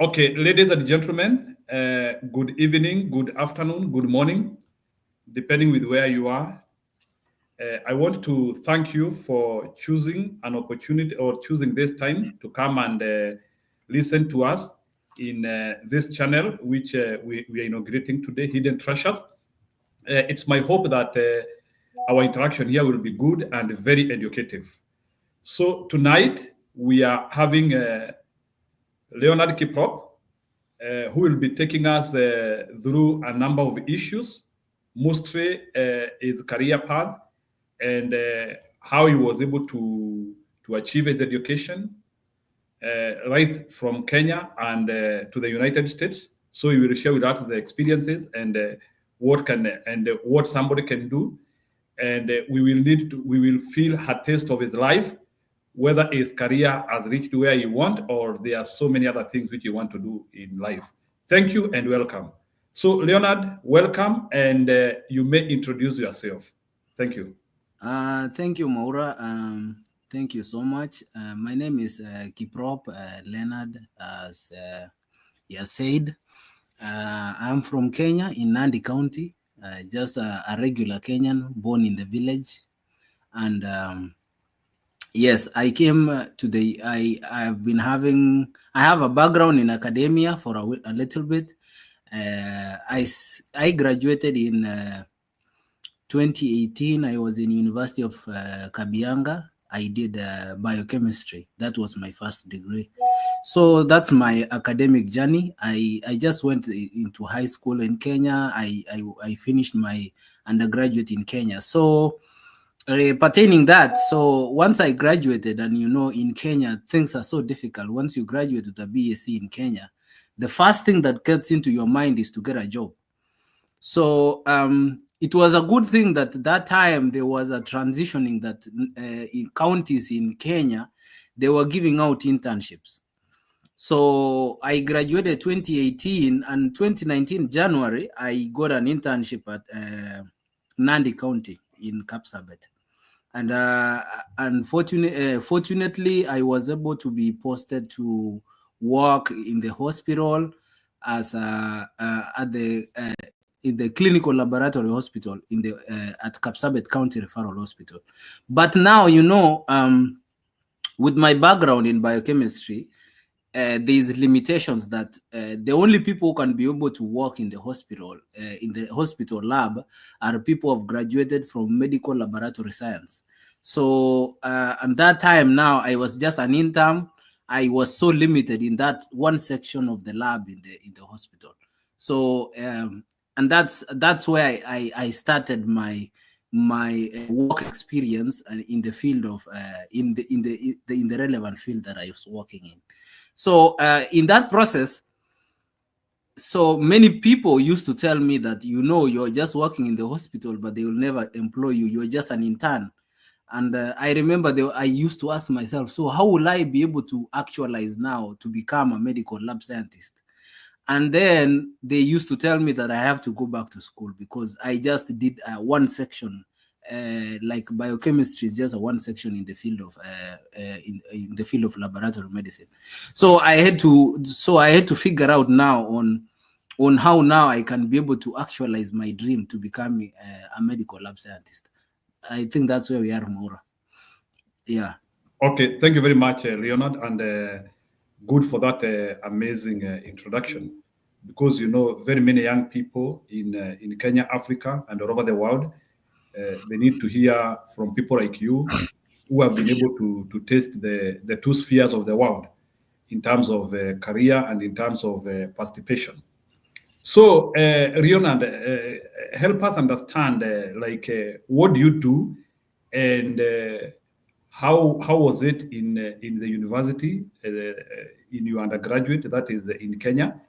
Okay, ladies and gentlemen, good evening, good afternoon, good morning, depending with where you are. I want to thank you for choosing an opportunity or choosing this time to come and listen to us in this channel, which we are inaugurating today, Hidden Treasures. It's my hope that our interaction here will be good and very educative. So tonight we are having Leonard KIPROP, who will be taking us through a number of issues, mostly his career path and how he was able to achieve his education right from Kenya and to the United States. So he will share with us the experiences and what somebody can do, and we will feel a taste of his life, whether his career has reached where he want or there are so many other things which he want to do in life. Thank you and welcome. So Leonard, welcome, and you may introduce yourself. Thank you. Thank you, Maura. Thank you so much. My name is KIPROP Leonard, as you said. I'm from Kenya in Nandi County, just a regular Kenyan born in the village. And yes, I came I have a background in academia for a little bit. I graduated in 2018. I was in University of Kabianga. I did biochemistry. That was my first degree. So that's my academic journey. I just went into high school in Kenya. I finished my undergraduate in Kenya. So pertaining that, so once I graduated, and in Kenya, things are so difficult. Once you graduate with a BSc in Kenya, the first thing that gets into your mind is to get a job. So it was a good thing that time there was a transitioning that in counties in Kenya, they were giving out internships. So I graduated 2018, and 2019 January, I got an internship at Nandi County in Kapsabet. And fortunately, I was able to be posted to work in the hospital as in the clinical laboratory hospital at Kapsabet County Referral Hospital. But now, with my background in biochemistry, there's limitations that the only people who can be able to work in the hospital lab are people who have graduated from medical laboratory science. So at that time, now I was just an intern. I was so limited in that one section of the lab in the hospital. So and that's where I started my work experience in the field of in the relevant field that I was working in. So in that process, so many people used to tell me that, you're just working in the hospital, but they will never employ you. You're just an intern. And I remember I used to ask myself, so how will I be able to actualize now to become a medical lab scientist? And then they used to tell me that I have to go back to school because I just did one section. Like biochemistry is just a one section in the field of in the field of laboratory medicine. So I had to figure out now on how now I can be able to actualize my dream to become a medical lab scientist. I think that's where we are, Maura. Yeah. Okay, thank you very much, Leonard, and good for that amazing introduction. Because very many young people in Kenya, Africa, and all over the world, they need to hear from people like you who have been able to taste the two spheres of the world in terms of career and in terms of participation. So, Leonard, help us understand what do you do, and how was it in the university in your undergraduate, that is in Kenya,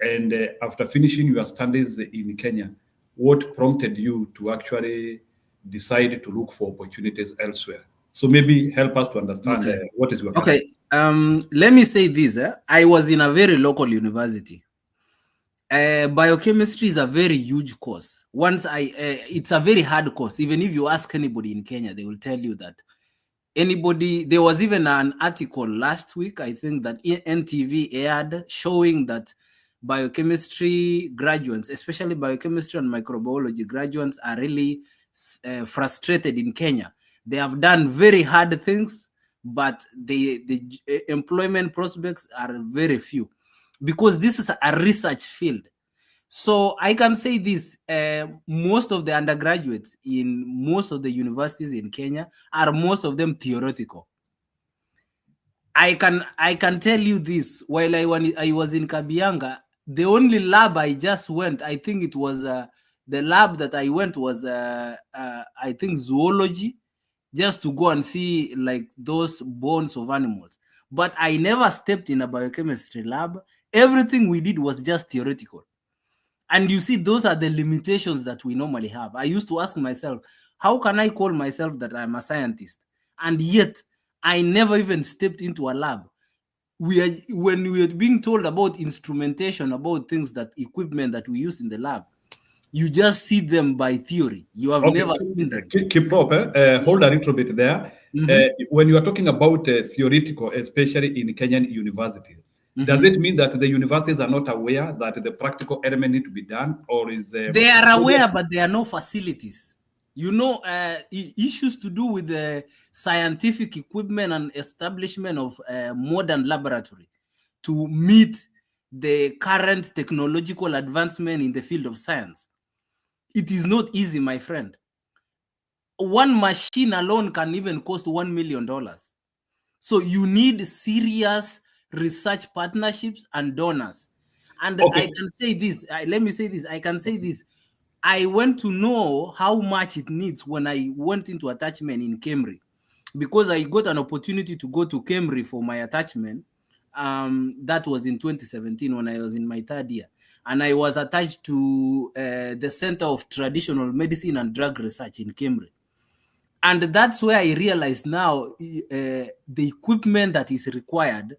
and after finishing your studies in Kenya, what prompted you to actually decide to look for opportunities elsewhere? So maybe help us to understand what is your career. Okay. Let me say this. I was in a very local university. Biochemistry is a very huge course. It's a very hard course. Even if you ask anybody in Kenya, they will tell you that anybody, there was even an article last week, I think, that NTV aired showing that biochemistry graduates, especially biochemistry and microbiology graduates, are really frustrated in Kenya. They have done very hard things, but the employment prospects are very few because this is a research field. So I can say this, most of the undergraduates in most of the universities in Kenya are most of them theoretical. I can tell you this, while I was in Kabianga, the only lab I just went, I think it was the lab that I went was I think zoology, just to go and see like those bones of animals. But I never stepped in a biochemistry lab. Everything we did was just theoretical. And you see, those are the limitations that we normally have. I used to ask myself, how can I call myself that I'm a scientist? And yet, I never even stepped into a lab. When we are being told about instrumentation, about things that equipment that we use in the lab, you just see them by theory. You have never seen them. KIPROP, hold a little bit there. When you are talking about theoretical, especially in Kenyan universities, does it mean that the universities are not aware that the practical element need to be done, or is they are aware, but there are no facilities? You know, issues to do with the scientific equipment and establishment of modern laboratory to meet the current technological advancement in the field of science. It is not easy, my friend. One machine alone can even cost $1 million. So you need serious research partnerships and donors. And I can say this, let me say this, I can say this. I went to know how much it needs when I went into attachment in Cambridge, because I got an opportunity to go to Cambridge for my attachment. That was in 2017 when I was in my third year. And I was attached to the Center of Traditional Medicine and Drug Research in Cambridge. And that's where I realized now the equipment that is required,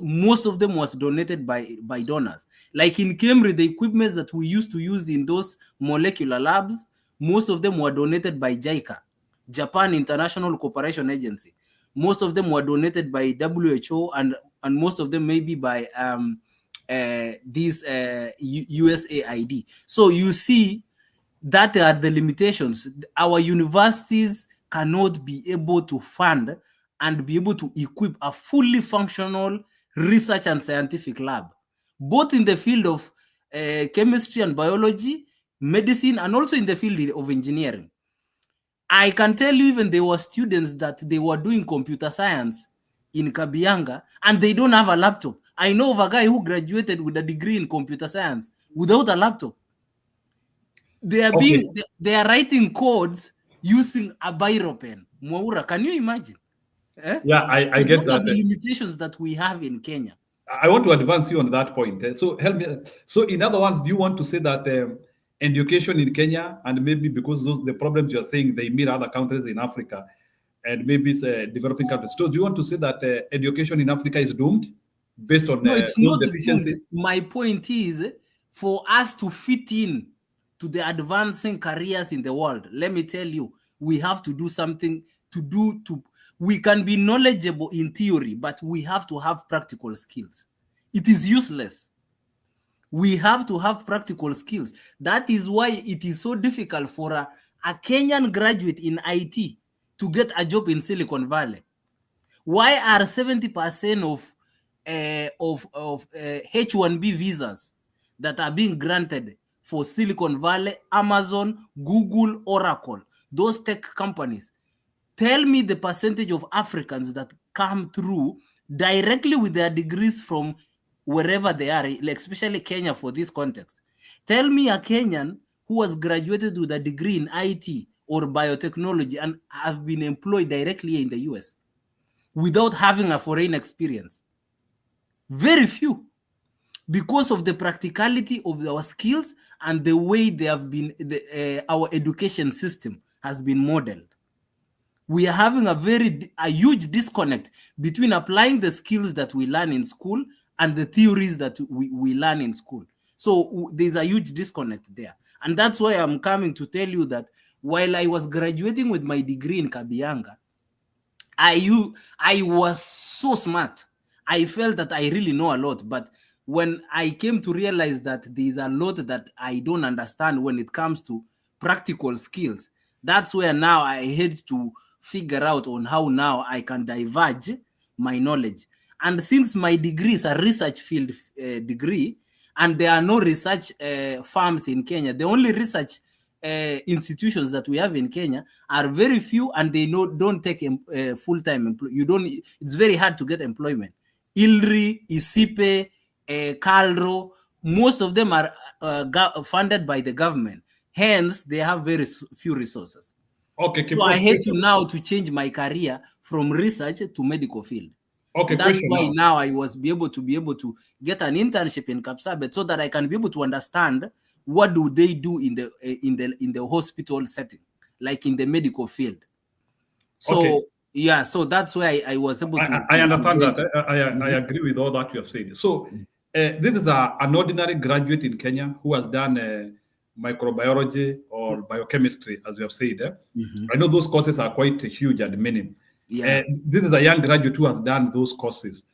most of them was donated by donors. Like in Cambridge, the equipment that we used to use in those molecular labs, most of them were donated by JICA, Japan International Cooperation Agency. Most of them were donated by WHO, and most of them maybe by USAID. So you see, that are the limitations. Our universities cannot be able to fund and be able to equip a fully functional research and scientific lab, both in the field of chemistry and biology, medicine, and also in the field of engineering. I can tell you, even there were students that they were doing computer science in Kabianga and they don't have a laptop. I know of a guy who graduated with a degree in computer science without a laptop. They are writing codes using a biro pen. Mwaura, can you imagine? Yeah, I get that. The limitations that we have in Kenya. I want to advance you on that point. So help me. So in other words, do you want to say that education in Kenya, and maybe because the problems you are saying, they mirror other countries in Africa, and maybe it's developing countries. So do you want to say that education in Africa is doomed based on no, it's those not deficiencies? Doomed. My point is, for us to fit in to the advancing careers in the world, let me tell you, we have to do something we can be knowledgeable in theory, but we have to have practical skills. It is useless. We have to have practical skills. That is why it is so difficult for a Kenyan graduate in IT to get a job in Silicon Valley. Why are 70% of H-1B visas that are being granted for Silicon Valley, Amazon, Google, Oracle, those tech companies? Tell me the percentage of Africans that come through directly with their degrees from wherever they are, especially Kenya for this context. Tell me a Kenyan who has graduated with a degree in IT or biotechnology and have been employed directly in the US without having a foreign experience. Very few, because of the practicality of our skills and the way they have been, our education system has been modeled. We are having a huge disconnect between applying the skills that we learn in school and the theories that we learn in school. So there's a huge disconnect there. And that's why I'm coming to tell you that while I was graduating with my degree in Kabianga, I was so smart. I felt that I really know a lot, but when I came to realize that there's a lot that I don't understand when it comes to practical skills, that's where now I had to figure out on how now I can diverge my knowledge. And since my degree is a research field degree, and there are no research firms in Kenya, the only research institutions that we have in Kenya are very few, and they don't take full-time employment. You don't. It's very hard to get employment. ILRI, ISIPE, CALRO, most of them are funded by the government. Hence, they have very few resources. Okay, so I had to now to change my career from research to medical field. Okay, that's why now I was be able to get an internship in Kapsabet so that I can be able to understand what do they do in the hospital setting, like in the medical field. So okay. Yeah, so that's why I was able to. I understand that. I agree with all that you have said. So this is an ordinary graduate in Kenya who has done microbiology or biochemistry, as you have said. I know those courses are quite huge and many. Yeah. This is a young graduate who has done those courses.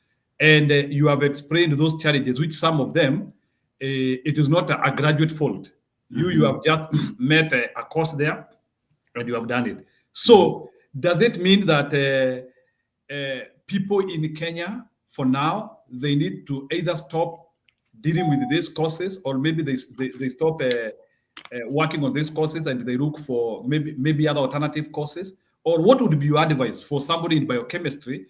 And you have explained those challenges, which some of them, it is not a graduate fault. You have just met a course there and you have done it. So does it mean that people in Kenya, for now, they need to either stop dealing with these courses, or maybe they stop working on these courses and they look for maybe other alternative courses? Or what would be your advice for somebody in biochemistry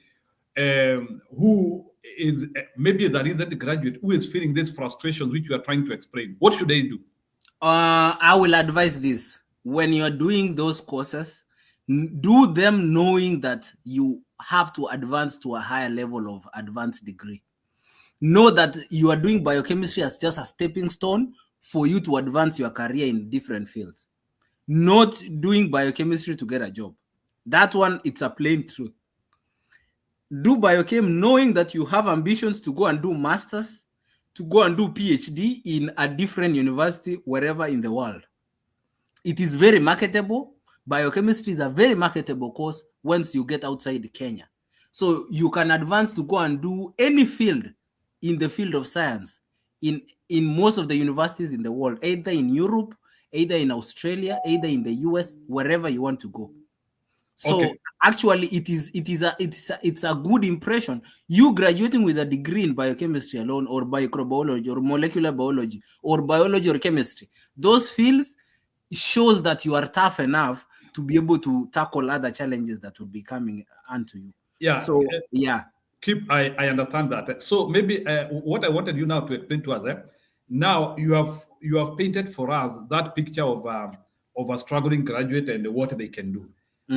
who is maybe the recent graduate who is feeling these frustrations which you are trying to explain? What should they do? I will advise this. When you're doing those courses, do them knowing that you have to advance to a higher level of advanced degree. Know that you are doing biochemistry as just a stepping stone for you to advance your career in different fields. Not doing biochemistry to get a job. That one, it's a plain truth. Do biochem knowing that you have ambitions to go and do masters, to go and do PhD in a different university wherever in the world. It is very marketable. Biochemistry is a very marketable course once you get outside Kenya. So you can advance to go and do any field in the field of science in most of the universities in the world, either in Europe, either in Australia, either in the US, wherever you want to go. So actually, it's a good impression. You graduating with a degree in biochemistry alone, or microbiology, or molecular biology, or biology or chemistry, those fields shows that you are tough enough to be able to tackle other challenges that will be coming onto you. Yeah. So I understand that. So maybe what I wanted you now to explain to us, now you have painted for us that picture of a struggling graduate and what they can do.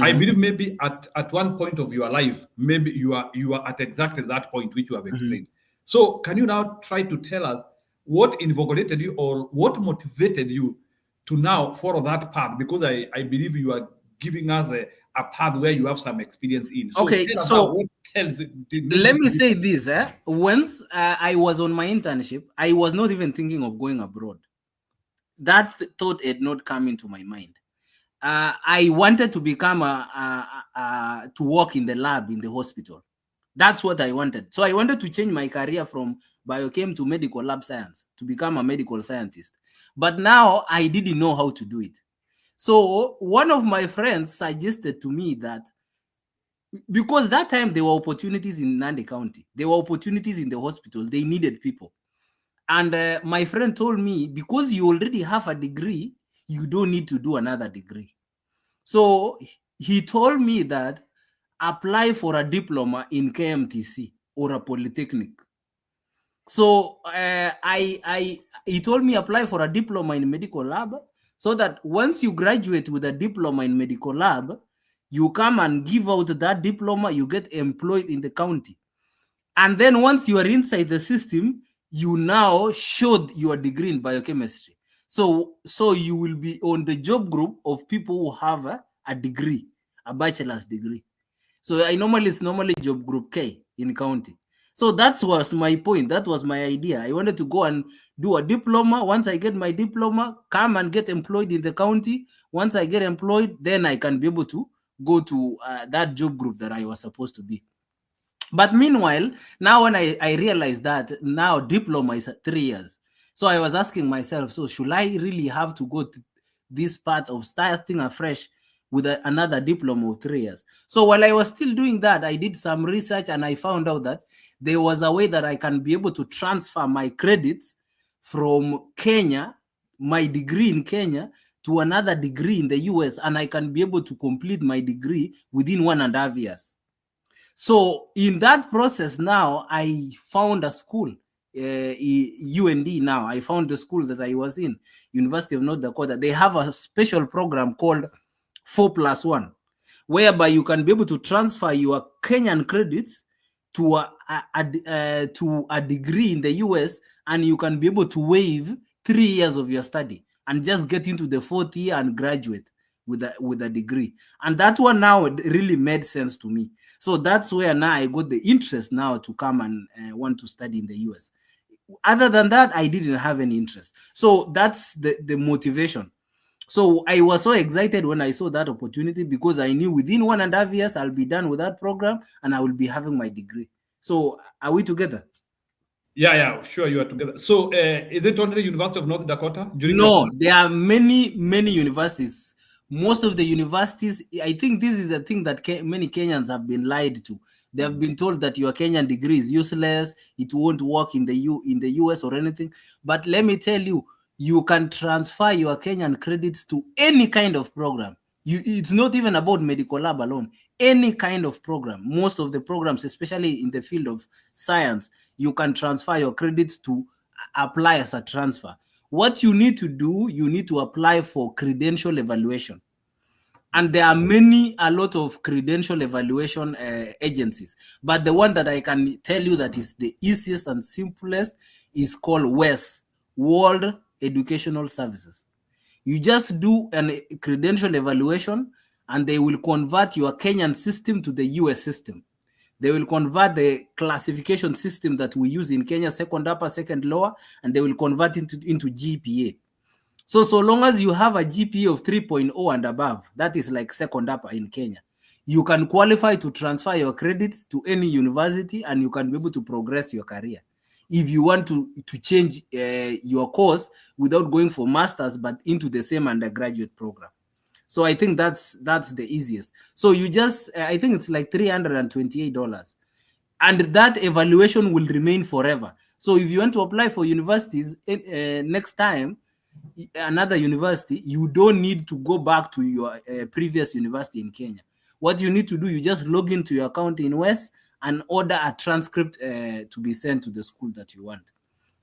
I believe maybe at one point of your life, maybe you are at exactly that point which you have explained. So can you now try to tell us what invigorated you or what motivated you to now follow that path? Because I believe you are giving us a path where you have some experience in. So okay, so let me say this. Once I was on my internship, I was not even thinking of going abroad. That thought had not come into my mind. I wanted to become to work in the lab in the hospital. That's what I wanted. So I wanted to change my career from biochem to medical lab science, to become a medical scientist. But now I didn't know how to do it. So one of my friends suggested to me that, because that time there were opportunities in Nandi County, there were opportunities in the hospital, they needed people. And my friend told me, because you already have a degree, you don't need to do another degree. So he told me that apply for a diploma in KMTC or a polytechnic. So he told me apply for a diploma in medical lab, so that once you graduate with a diploma in medical lab, you come and give out that diploma, you get employed in the county. And then once you are inside the system, you now showed your degree in biochemistry. So you will be on the job group of people who have a degree, a bachelor's degree. So it's normally job group K in county. So that was my point. That was my idea. I wanted to go and do a diploma. Once I get my diploma, come and get employed in the county. Once I get employed, then I can be able to go to that job group that I was supposed to be. But meanwhile, now when I realized that now diploma is 3 years, so I was asking myself, so should I really have to go to this part of starting afresh with another diploma of 3 years? So while I was still doing that, I did some research and I found out that there was a way that I can be able to transfer my credits from Kenya, my degree in Kenya, to another degree in the US, and I can be able to complete my degree within 1.5 years. So in that process now, I found a school, UND now. I found the school that I was in, University of North Dakota. They have a special program called 4+1, whereby you can be able to transfer your Kenyan credits to a degree in the US, and you can be able to waive 3 years of your study and just get into the 4th year and graduate with a degree. And that one now really made sense to me. So that's where now I got the interest now to come and want to study in the US. Other than that, I didn't have any interest. So that's the motivation. So I was so excited when I saw that opportunity, because I knew within 1.5 years I'll be done with that program and I will be having my degree. So are we together? Yeah, sure, you are together. So is it only the University of North Dakota? No, there are many universities. Most of the universities, I think this is a thing that many Kenyans have been lied to. They have been told that your Kenyan degree is useless, it won't work in the US or anything. But let me tell you, you can transfer your Kenyan credits to any kind of program. It's not even about medical lab alone. Any kind of program. Most of the programs, especially in the field of science, you can transfer your credits to apply as a transfer. What you need to do, you need to apply for credential evaluation. And there are a lot of credential evaluation agencies. But the one that I can tell you that is the easiest and simplest is called WES, World Educational Services. You just do a credential evaluation and they will convert your Kenyan system to the US system. They will convert the classification system that we use in Kenya, second upper, second lower, and they will convert it into GPA. So long as you have a GPA of 3.0 and above, that is like second upper in Kenya, you can qualify to transfer your credits to any university and you can be able to progress your career. If you want to change your course without going for masters, but into the same undergraduate program. So I think that's the easiest. So you just, I think it's like $328. And that evaluation will remain forever. So if you want to apply for universities next time, another university, you don't need to go back to your previous university in Kenya. What you need to do, you just log into your account in WES and order a transcript to be sent to the school that you want.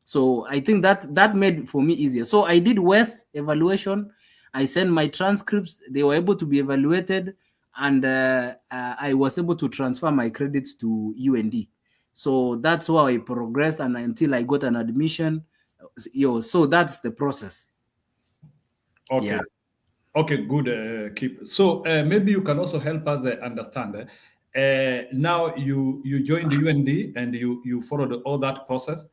So I think that made for me easier. So I did WES evaluation. I sent my transcripts. They were able to be evaluated, and I was able to transfer my credits to UND. So that's how I progressed, and until I got an admission. So that's the process. Okay. Yeah. Okay, good, Kip. So maybe you can also help us understand. Now you joined the UND and you followed all that process.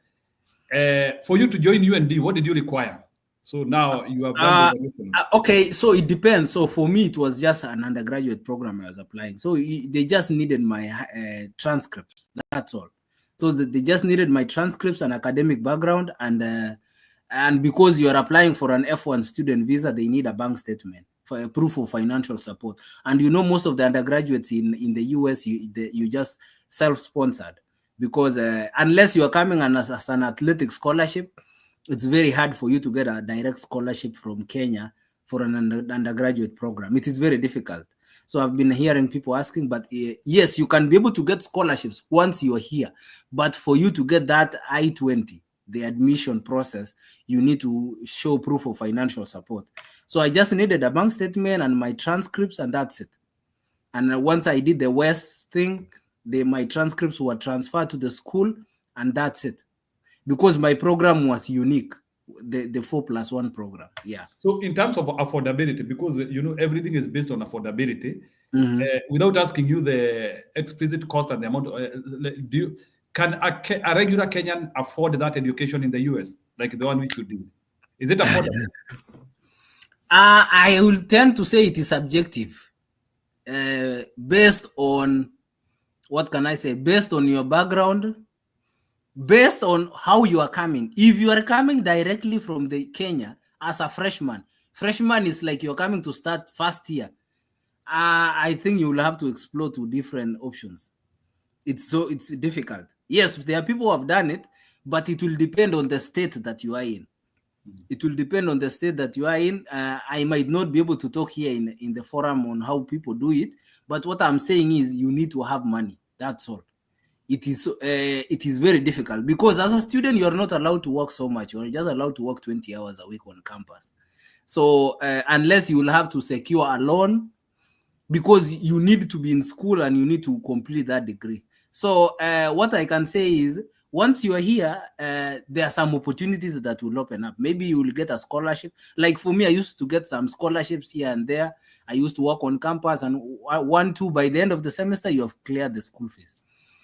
For you to join UND, what did you require? So now you have done the evaluation. Okay, so it depends. So for me, it was just an undergraduate program I was applying. So they just needed my transcripts. That's all. So they just needed my transcripts and academic background, and because you are applying for an F1 student visa, they need a bank statement for a proof of financial support. And most of the undergraduates in the US, you just self-sponsored, because unless you are coming as an athletic scholarship, it's very hard for you to get a direct scholarship from Kenya for an undergraduate program. It is very difficult. So I've been hearing people asking, but yes, you can be able to get scholarships once you're here. But for you to get that I-20, the admission process, you need to show proof of financial support. So I just needed a bank statement and my transcripts, and that's it. And once I did the WES thing, my transcripts were transferred to the school, and that's it. Because my program was unique, the 4+1 program. Yeah. So in terms of affordability, because everything is based on affordability, without asking you the explicit cost and the amount, can a regular Kenyan afford that education in the US, like the one which you did? Is it affordable? I will tend to say it is subjective. based on, what can I say, based on your background, based on how you are coming. If you are coming directly from the Kenya as a freshman is like you're coming to start first year. I think you will have to explore two different options. It's difficult. Yes, there are people who have done it, but it will depend on the state that you are in. It will depend on the state that you are in. I might not be able to talk here in the forum on how people do it, but what I'm saying is you need to have money. That's all. It is very difficult because as a student you are not allowed to work so much. You're just allowed to work 20 hours a week on campus. So unless you will have to secure a loan, because you need to be in school and you need to complete that degree. So what I can say is, once you are here, there are some opportunities that will open up. Maybe you will get a scholarship. Like for me, I used to get some scholarships here and there. I used to work on campus, and by the end of the semester, you have cleared the school fees.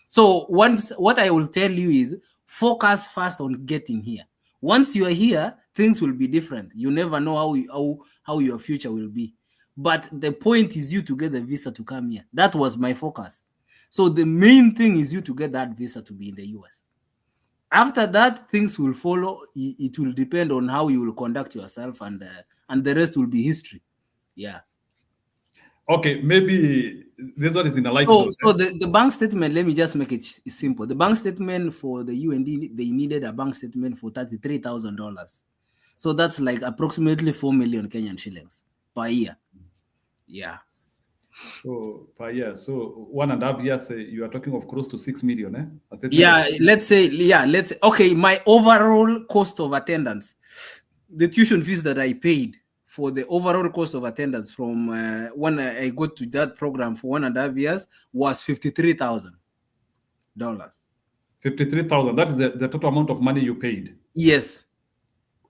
So what I will tell you is, focus first on getting here. Once you are here, things will be different. You never know how your future will be. But the point is you to get the visa to come here. That was my focus. So the main thing is you to get that visa to be in the US. After that, things will follow. It will depend on how you will conduct yourself, and the rest will be history. Yeah. Okay, maybe this one is in a light note. So the bank statement, let me just make it simple. The bank statement for the UND, they needed a bank statement for $33,000. So that's like approximately 4 million Kenyan shillings per year. Yeah. So per year, so 1.5 years, you are talking of close to 6 million, Yeah, let's say, okay, my overall cost of attendance, the tuition fees that I paid for the overall cost of attendance from when I got to that program for 1.5 years was $53,000. 53,000. That is the total amount of money you paid. Yes,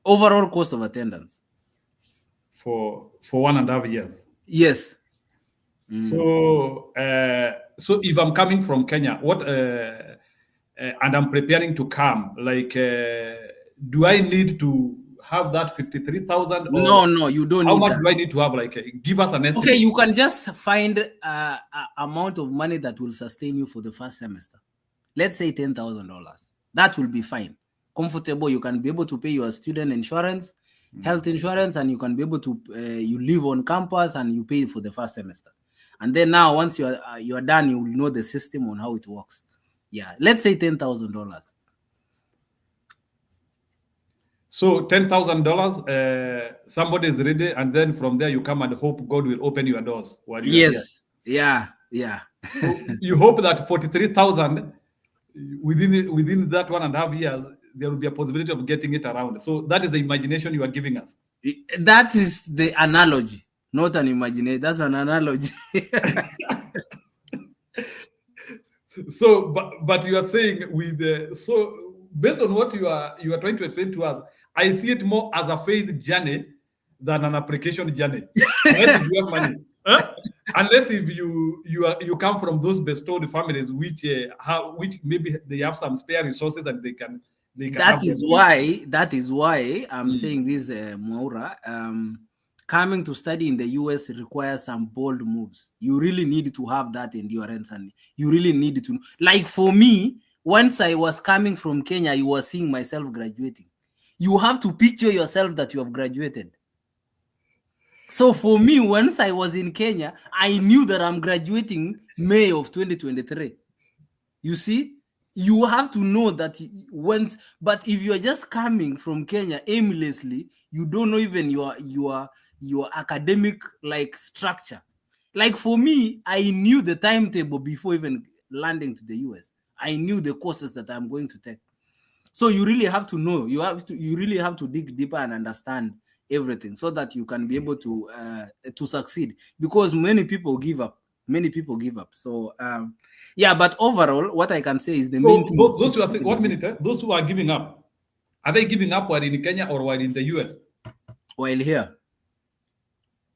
overall cost of attendance for 1.5 years. Yes. So so if I'm coming from Kenya, what and I'm preparing to come, like do I need to have that 53,000? No, you don't need that. How much do I need to have? Like, give us an estimate. Okay, you can just find a amount of money that will sustain you for the first semester. Let's say $10,000. That will be fine. Comfortable. You can be able to pay your student insurance, health insurance, and you can be able to you live on campus and you pay for the first semester. And then now, once you're done, you will know the system on how it works. Yeah, let's say $10,000. So $10,000, somebody is ready, and then from there you come and hope God will open your doors while you're here. Yeah. So you hope that 43,000 within that 1.5 years, there will be a possibility of getting it around. So that is the imagination you are giving us. That is the analogy, not an imagination. That's an analogy. So, but you are saying so based on what you are trying to explain to us, I see it more as a faith journey than an application journey. Unless if you have money, unless if you come from those bestowed families which maybe they have some spare resources and they can. That is why I'm saying this, Maura. Coming to study in the US requires some bold moves. You really need to have that endurance, and you really need to, like for me, once I was coming from Kenya, I was seeing myself graduating. You have to picture yourself that you have graduated. So for me, once I was in Kenya, I knew that I'm graduating May of 2023. You see? You have to know that but if you're just coming from Kenya aimlessly, you don't know even your academic like structure. Like for me, I knew the timetable before even landing to the US. I knew the courses that I'm going to take. So you really have to know. You really have to dig deeper and understand everything so that you can be able to succeed. Because many people give up. So yeah, but overall, what I can say is the main thing. Those who are 1 minute, those who are giving up, are they giving up while in Kenya or while in the US? While here.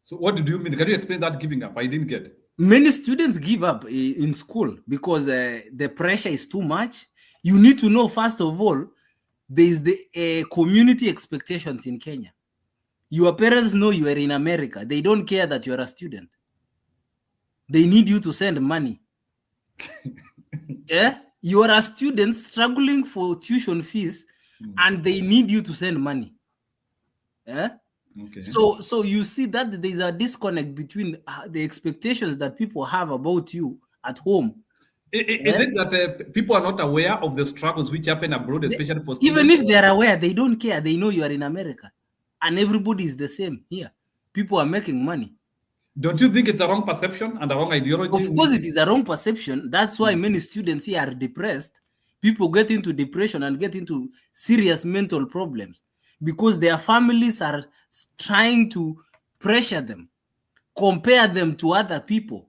So what do you mean? Can you explain that giving up? I didn't get. Many students give up in school because the pressure is too much. You need to know, first of all, there is the community expectations in Kenya. Your parents know you are in America. They don't care that you are a student. they need you to send money. Yeah, you are a student struggling for tuition fees, and they need you to send money. Yeah. Okay. So you see that there's a disconnect between the expectations that people have about you at home. Is it that people are not aware of the struggles which happen abroad, especially for students? Even if they're aware, they don't care. They know you are in America, and everybody is the same here. People are making money. Don't you think it's a wrong perception and a wrong ideology? Of course, it is a wrong perception. That's why many students here are depressed. People get into depression and get into serious mental problems because their families are trying to pressure them, compare them to other people,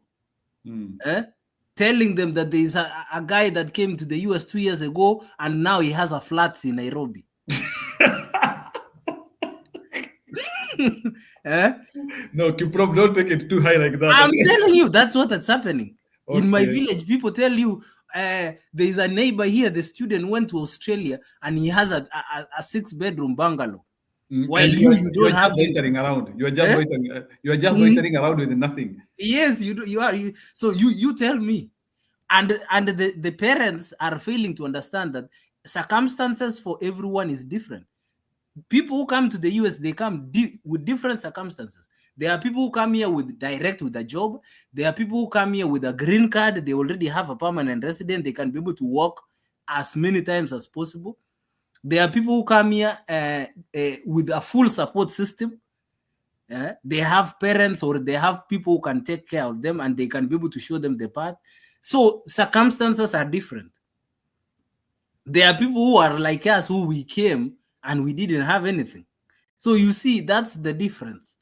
telling them that there is a guy that came to the US 2 years ago and now he has a flat in Nairobi. No, KIPROP, don't take it too high like that. I'm telling you, that's what's happening. Okay. In my village, people tell you, there is a neighbor here, the student went to Australia and he has a 6-bedroom bungalow. While you don't have loitering around. You are just loitering. You are just loitering around with nothing. Yes, you are. So you tell me, and the parents are failing to understand that circumstances for everyone is different. People who come to the US, they come with different circumstances. There are people who come here with a job. There are people who come here with a green card. They already have a permanent resident. They can be able to work as many times as possible. There are people who come here with a full support system. They have parents or they have people who can take care of them and they can be able to show them the path. So circumstances are different. There are people who are like us, who we came and we didn't have anything. So you see, that's the difference.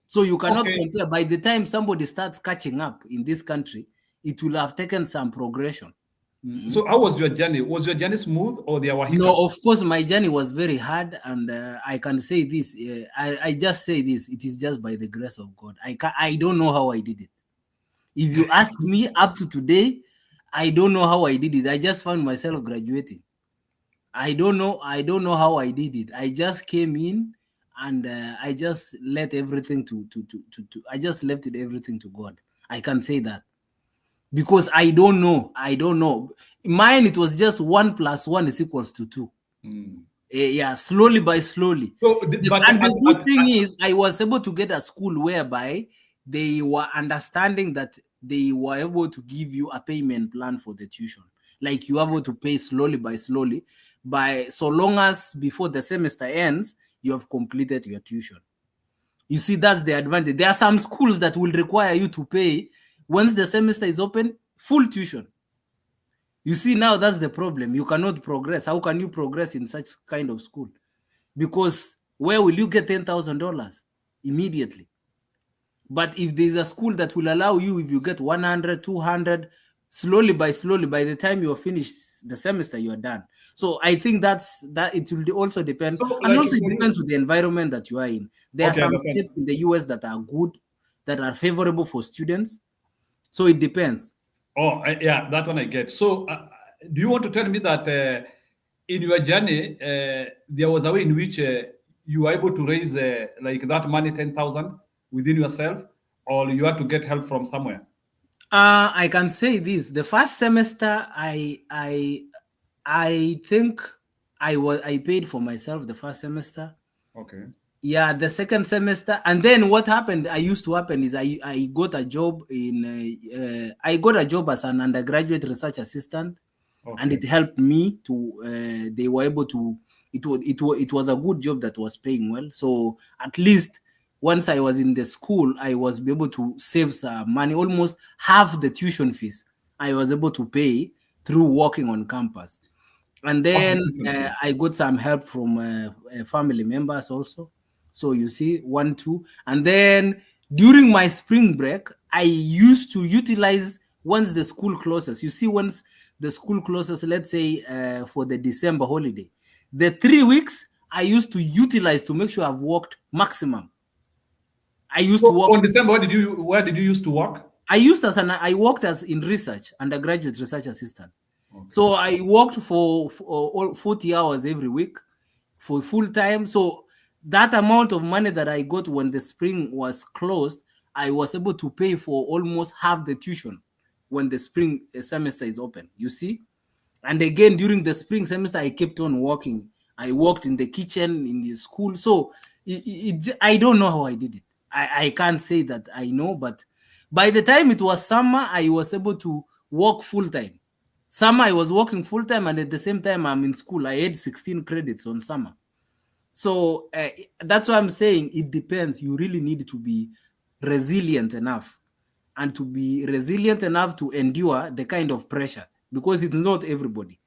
So you cannot compare. By the time somebody starts catching up in this country, it will have taken some progression. So how was your journey? Was your journey smooth or there were hiccups? No, of course, my journey was very hard, and I can say this. I just say this. It is just by the grace of God. I don't know how I did it. If you ask me up to today, I don't know how I did it. I just found myself graduating. I don't know how I did it. I just came in and I just let everything I just left everything to God. I can say that. Because I don't know. Mine, it was just 1 + 1 = 2. Yeah, slowly by slowly. So, and the good thing is, I was able to get a school whereby they were understanding that they were able to give you a payment plan for the tuition. Like you are able to pay slowly by slowly, by so long as before the semester ends, you have completed your tuition. You see, that's the advantage. There are some schools that will require you to pay once the semester is open, full tuition. You see, now that's the problem. You cannot progress. How can you progress in such kind of school? Because where will you get $10,000 immediately? But if there's a school that will allow you, if you get 100, 200, slowly by the time you're finished the semester, you're done. So I think that it will also depend. So, and also it depends on the environment that you are in. There are some states in the US that are good, that are favorable for students. So it depends. Oh, yeah, that one I get. So do you want to tell me that in your journey, there was a way in which you were able to raise like that money, 10,000 within yourself, or you had to get help from somewhere? I can say this. The first semester, I think I paid for myself the first semester. Okay. Yeah, the second semester, and then what happened? Is I got a job as an undergraduate research assistant, and it helped me to. They were able to. It was a good job that was paying well. So at least once I was in the school, I was able to save some money, almost half the tuition fees I was able to pay through working on campus. And then I got some help from family members also. So you see, 1, 2. And then during my spring break, I used to utilize once the school closes. You see, once the school closes, let's say for the December holiday, the 3 weeks I used to utilize to make sure I've worked maximum. I used to work on December. Where did you used to work? I worked as in research, undergraduate research assistant. So I worked for 40 hours every week for full time. So that amount of money that I got when the spring was closed, I was able to pay for almost half the tuition when the spring semester is open, you see. And again, during the spring semester, I kept on working. I worked in the kitchen in the school. So I don't know how I did it. I can't say that I know, but by the time it was summer, I was able to work full time. Summer, I was working full time, and at the same time, I'm in school. I had 16 credits on summer. So that's why I'm saying it depends. You really need to be resilient enough, and to be resilient enough to endure the kind of pressure, because it's not everybody.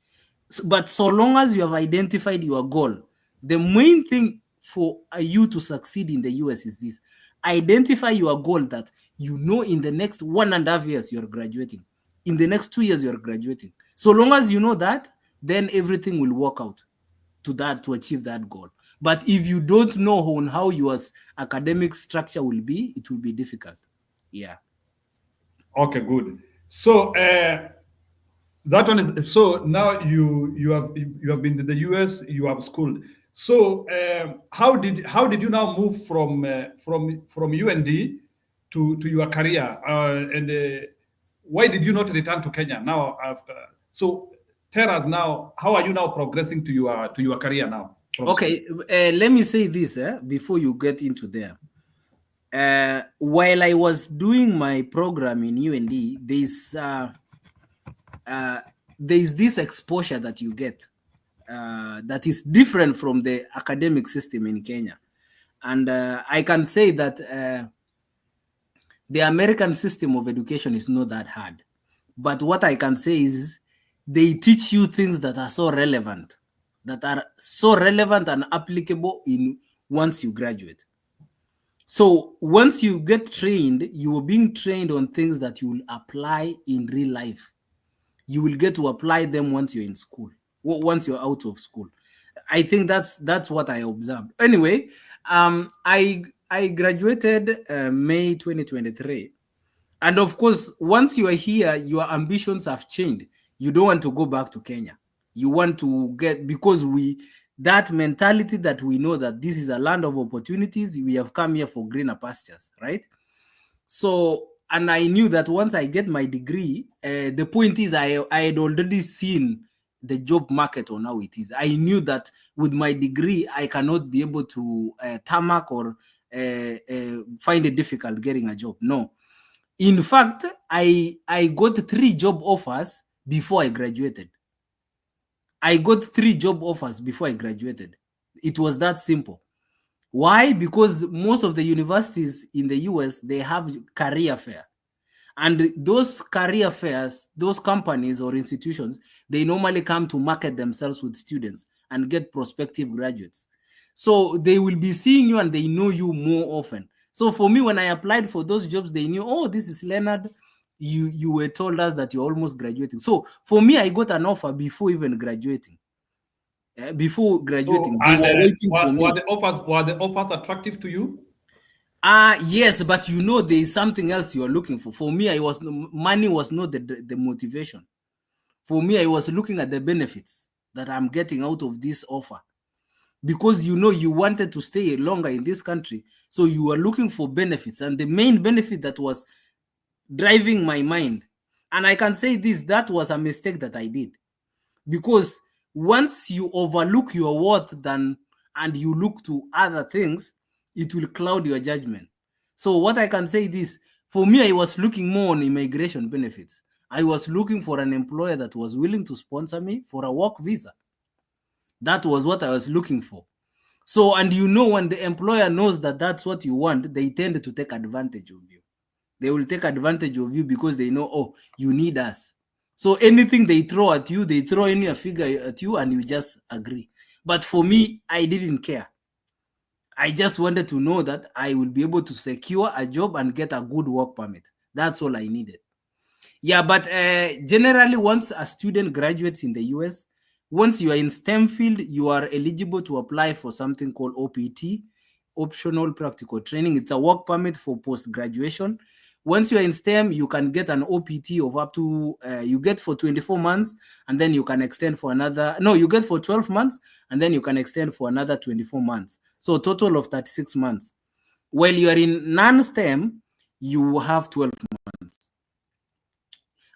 But so long as you have identified your goal, the main thing for you to succeed in the US is this: identify your goal that you know in the next 1.5 years you're graduating, in the next 2 years you're graduating. So long as you know that, then everything will work out to achieve that goal. But if you don't know on how your academic structure will be, it will be difficult. Yeah. Okay, good. So that one is, so now you have been to the US, you have schooled. So how did you now move from UND to your career, and why did you not return to Kenya now after? So tell us now, how are you now progressing to your career now? Okay, let me say this before you get into there. While I was doing my program in UND, there's this exposure that you get that is different from the academic system in Kenya. And I can say that the American system of education is not that hard. But what I can say is they teach you things that are so relevant and applicable in once you graduate. So once you get trained, you are being trained on things that you will apply in real life. You will get to apply them once you're in school, once you're out of school. I think that's what I observed. Anyway, I graduated May 2023. And of course, once you are here, your ambitions have changed. You don't want to go back to Kenya. You want to get, because that mentality that we know that this is a land of opportunities, we have come here for greener pastures, right? So, and I knew that once I get my degree, the point is I had already seen the job market on how it is. I knew that with my degree, I cannot be able to tarmac or find it difficult getting a job. No. In fact, I got 3 job offers before I graduated. I got 3 job offers before I graduated. It was that simple. Why? Because most of the universities in the US, they have career fair. And those career fairs, those companies or institutions, they normally come to market themselves with students and get prospective graduates. So they will be seeing you and they know you more often. So for me, when I applied for those jobs, they knew, oh, this is Leonard. You were told us that you're almost graduating. So for me, I got an offer before even graduating. Before graduating, they were waiting for me. Were the offers attractive to you? Yes, but you know, there is something else you are looking for. For me, money was not the motivation. For me, I was looking at the benefits that I'm getting out of this offer. Because you know, you wanted to stay longer in this country, so you were looking for benefits. And the main benefit that was driving my mind, and I can say this, that was a mistake that I did. Because once you overlook your worth and you look to other things, it will cloud your judgment. So what I can say this, for me, I was looking more on immigration benefits. I was looking for an employer that was willing to sponsor me for a work visa. That was what I was looking for. So, and you know, when the employer knows that that's what you want, they tend to take advantage of you. They will take advantage of you because they know, oh, you need us. So anything they throw at you, they throw any figure at you and you just agree. But for me, I didn't care. I just wanted to know that I will be able to secure a job and get a good work permit. That's all I needed. Yeah, but generally, once a student graduates in the US, once you are in STEM field, you are eligible to apply for something called OPT, Optional Practical Training. It's a work permit for post-graduation. Once you're in STEM, you can get an OPT of up to, you get for 24 months, and then you can extend for another, no, you get for 12 months, and then you can extend for another 24 months. So total of 36 months. While you are in non-STEM, you have 12 months.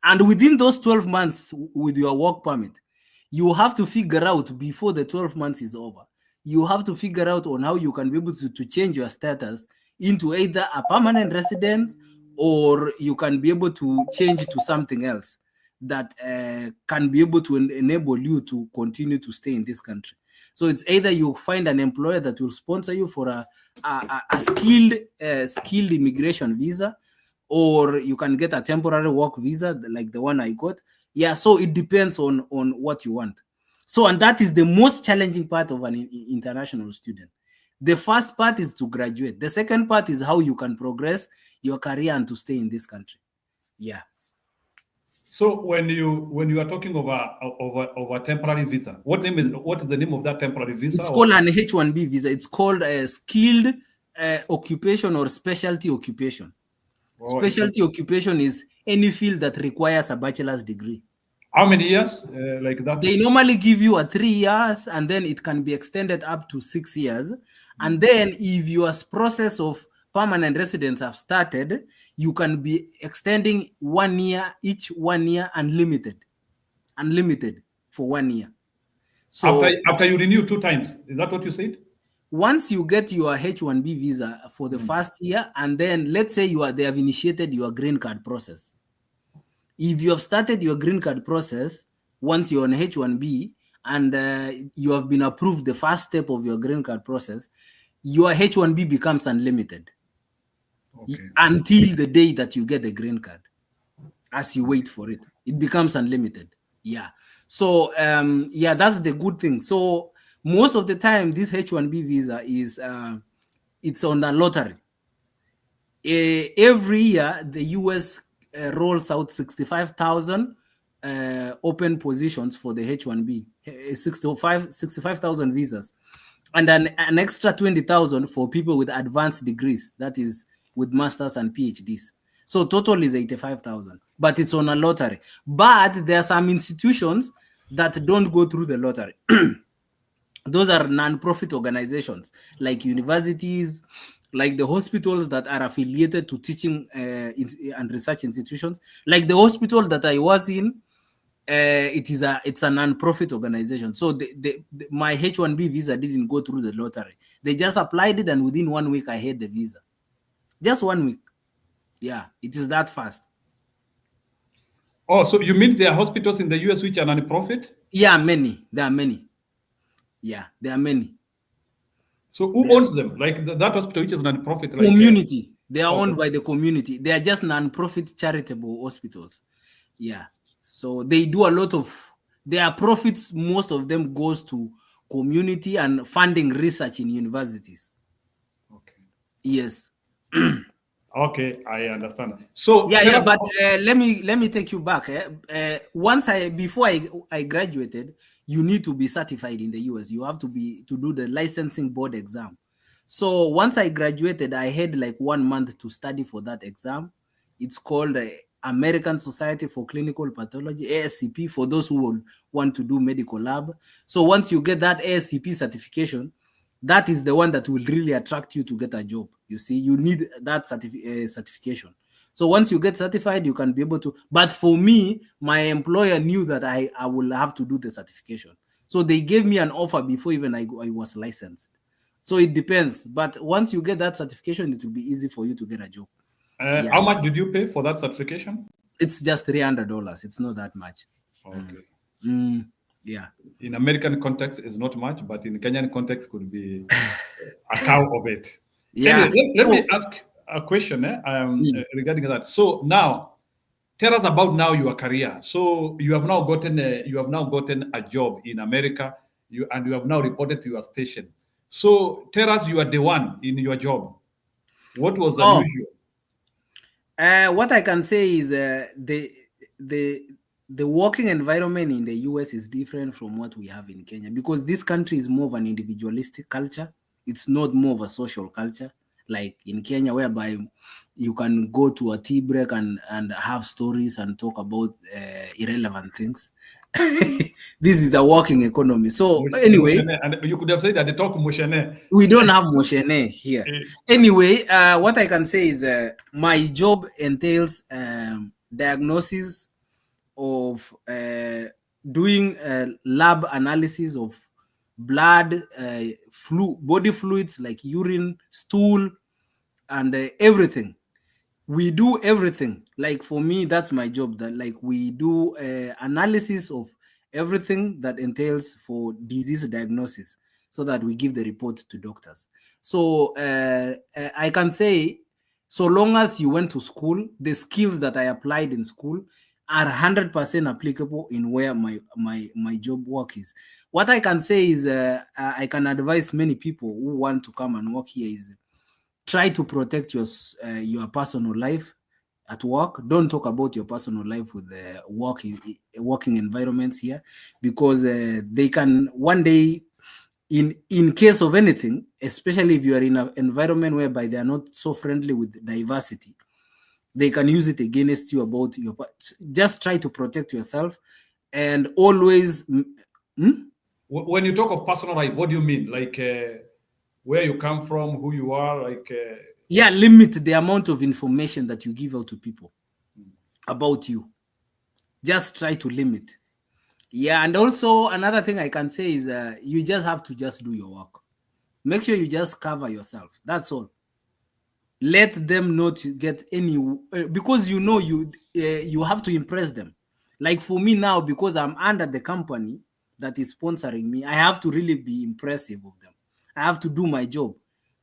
And within those 12 months with your work permit, you have to figure out before the 12 months is over, you have to figure out on how you can be able to change your status into either a permanent resident, or you can be able to change to something else that can be able to enable you to continue to stay in this country. So it's either you find an employer that will sponsor you for a skilled immigration visa, or you can get a temporary work visa like the one I got. Yeah, so it depends on what you want. So, and that is the most challenging part of an international student. The first part is to graduate. The second part is how you can progress your career and to stay in this country. Yeah. So when you are talking of a temporary visa, what is the name of that temporary visa? It's called an H-1B visa. It's called a skilled occupation or specialty occupation. Oh, specialty occupation is any field that requires a bachelor's degree. How many years like that? They normally give you a 3 years, and then it can be extended up to 6 years. And then if your process of permanent residence have started, you can be extending 1 year, each 1 year, unlimited for 1 year. So after you renew 2 times, is that what you said? Once you get your H-1B visa for the first year, and then let's say they have initiated your green card process. If you have started your green card process, once you're on H-1B and you have been approved the first step of your green card process, your H-1B becomes unlimited until the day that you get the green card. As you wait for it, it becomes unlimited. Yeah. So, yeah, that's the good thing. So most of the time, this H-1B visa is it's on a lottery. Every year, the US rolls out 65,000 open positions for the H-1B, 65,000 visas, and an extra 20,000 for people with advanced degrees, that is with masters and PhDs. So total is 85,000, but it's on a lottery. But there are some institutions that don't go through the lottery. Those are non-profit organizations like universities, like the hospitals that are affiliated to teaching and research institutions. Like the hospital that I was in, it's a non-profit organization. So my H-1B visa didn't go through the lottery. They just applied it, and within 1 week I had the visa. Just 1 week. Yeah, it is that fast. Oh, so you mean there are hospitals in the US which are non-profit? Yeah, many. There are many. Yeah, there are many. So who owns them? Like that hospital which is non-profit? Like, community. They are owned by the community. They are just non-profit charitable hospitals. Yeah. So they do a lot of their profits. Most of them goes to community and funding research in universities. Okay. Yes. Okay, I understand. So yeah, but let me take you back. Before I graduated, you need to be certified in the US. You have to do the licensing board exam. So once I graduated, I had like 1 month to study for that exam. It's called American Society for Clinical Pathology, ASCP, for those who will want to do medical lab. So once you get that ASCP certification, that is the one that will really attract you to get a job. You see, you need that certification. So once you get certified, you can be able to. But for me, my employer knew that I will have to do the certification. So they gave me an offer before even I was licensed. So it depends. But once you get that certification, it will be easy for you to get a job. Yeah. How much did you pay for that certification? It's just $300. It's not that much. Okay. Yeah. In American context, it's not much, but in Kenyan context, could be a cow of it. Yeah. Anyway, let me ask a question regarding that. So now, tell us about now your career. So you have now gotten a job in America. You have now reported to your station. So tell us, you are the one in your job. What was unusual? What I can say is the working environment in the US is different from what we have in Kenya, because this country is more of an individualistic culture. It's not more of a social culture like in Kenya, whereby you can go to a tea break and have stories and talk about irrelevant things. This is a working economy. So anyway, and you could have said that they talk Moshene. we don't have Moshene here. Anyway, what I can say is my job entails diagnosis of doing lab analysis of blood, body fluids like urine, stool, and everything. We do everything. Like for me, that's my job. That like we do analysis of everything that entails for disease diagnosis, so that we give the report to doctors. So I can say, so long as you went to school, the skills that I applied in school are 100% applicable in where my job work is. What I can say is I can advise many people who want to come and work here is try to protect your personal life at work. Don't talk about your personal life with the working environments here, because they can one day, in case of anything, especially if you are in an environment whereby they are not so friendly with diversity, they can use it against you about your. Just try to protect yourself, and always. When you talk of personal life, what do you mean? Like where you come from, who you are, like. Yeah, limit the amount of information that you give out to people about you. Just try to limit. Yeah, and also another thing I can say is you just have to just do your work. Make sure you just cover yourself. That's all. Let them not get any because you have to impress them. Like for me now, because I'm under the company that is sponsoring me, I have to really be impressive of them. I have to do my job.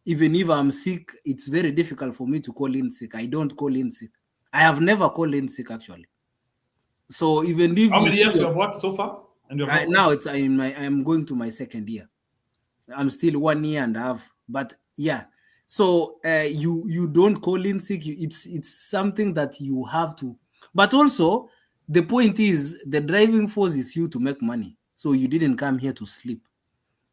Even if I'm sick, it's very difficult for me to call in sick. I don't call in sick. I have never called in sick actually. So even if how many years you have worked so far? And you have now it's I'm going to my second year. I'm still 1 year and a half, but yeah. So you don't call in sick. It's something that you have to. But also the point is the driving force is you to make money. So you didn't come here to sleep.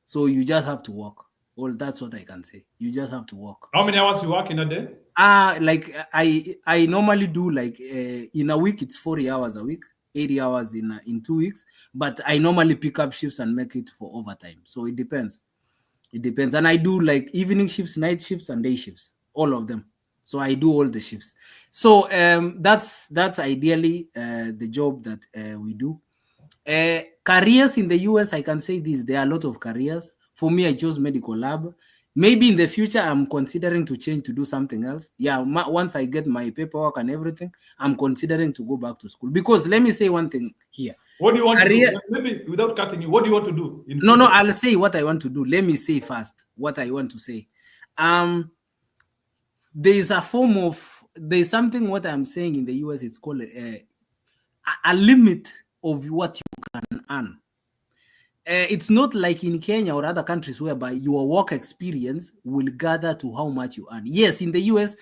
So you just have to work. Well, that's what I can say. You just have to work. How many hours you work in a day? Like I normally do like in a week it's 40 hours a week, 80 hours in 2 weeks. But I normally pick up shifts and make it for overtime. So it depends. It depends. And I do like evening shifts, night shifts, and day shifts, all of them. So I do all the shifts. So that's ideally the job that we do. Careers in the US, I can say this, there are a lot of careers. For me, I chose medical lab. Maybe in the future, I'm considering to change to do something else. Yeah, once I get my paperwork and everything, I'm considering to go back to school. Because let me say one thing here. What do you want to do? Maybe without cutting you, what do you want to do? No, I'll say what I want to do. Let me say first what I want to say. There's something what I'm saying in the US, it's called a limit of what you can earn. It's not like in Kenya or other countries whereby your work experience will gather to how much you earn. Yes, in the US,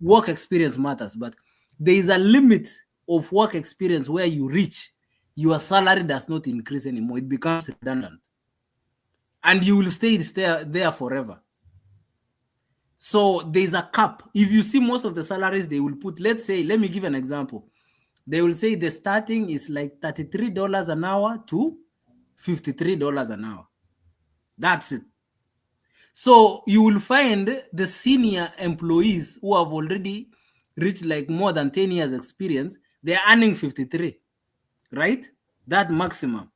work experience matters, but there is a limit of work experience where you reach, your salary does not increase anymore. It becomes redundant. And you will stay there forever. So there's a cap. If you see most of the salaries they will put, let's say, let me give an example. They will say the starting is like $33 an hour to $53 an hour. That's it. So you will find the senior employees who have already reached like more than 10 years experience, they're earning 53, right? That maximum.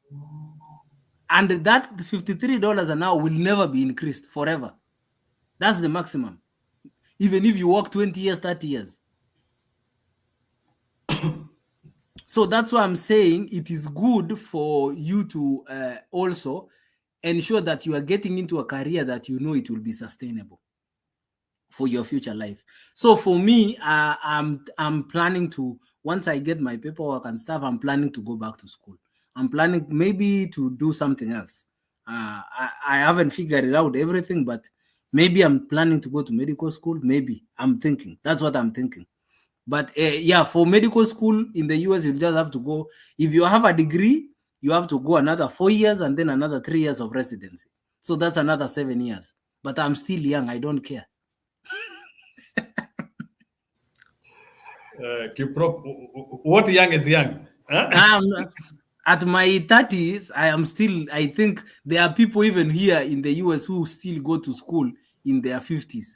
And that $53 an hour will never be increased forever. That's the maximum. Even if you work 20 years, 30 years. So that's why I'm saying it is good for you to also ensure that you are getting into a career that you know it will be sustainable for your future life. So for me, I'm planning to, once I get my paperwork and stuff, I'm planning to go back to school. I'm planning maybe to do something else. I haven't figured it out everything, but maybe I'm planning to go to medical school. Maybe I'm thinking. That's what I'm thinking. But yeah, for medical school in the US, you just have to go. If you have a degree, you have to go another 4 years and then another 3 years of residency. So that's another 7 years. But I'm still young. I don't care. KIPROP, what young is young? Huh? At my 30s, I think there are people even here in the US who still go to school in their 50s.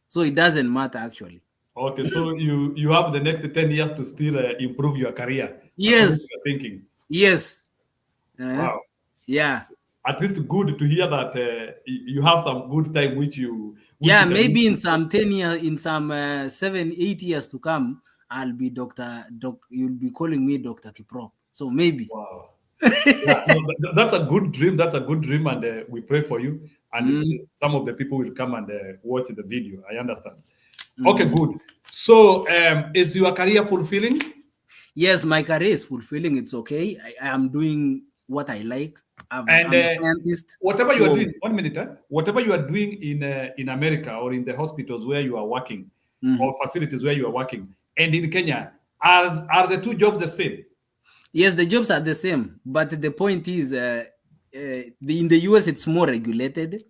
So it doesn't matter actually. Okay, so you have the next 10 years to still improve your career according to Yes, your thinking. yes. Wow. Yeah. At least good to hear that you have some good time which Yeah, you can use maybe in to some 10 years, in some 7, 8 years to come, I'll be you'll be calling me Dr. KIPROP. So maybe. wow. Yeah, no, that's a good dream. That's a good dream, and we pray for you. And Mm, some of the people will come and watch the video. I understand. Okay, mm. good. So, is your career fulfilling? Yes, my career is fulfilling. It's okay. I am doing what I like. And I'm a scientist. whatever you are So doing, 1 minute, whatever you are doing in America or in the hospitals where you are working, mhm. or facilities where you are working, and in Kenya, are the two jobs the same? Yes, the jobs are the same. But the point is, in the US, it's more regulated.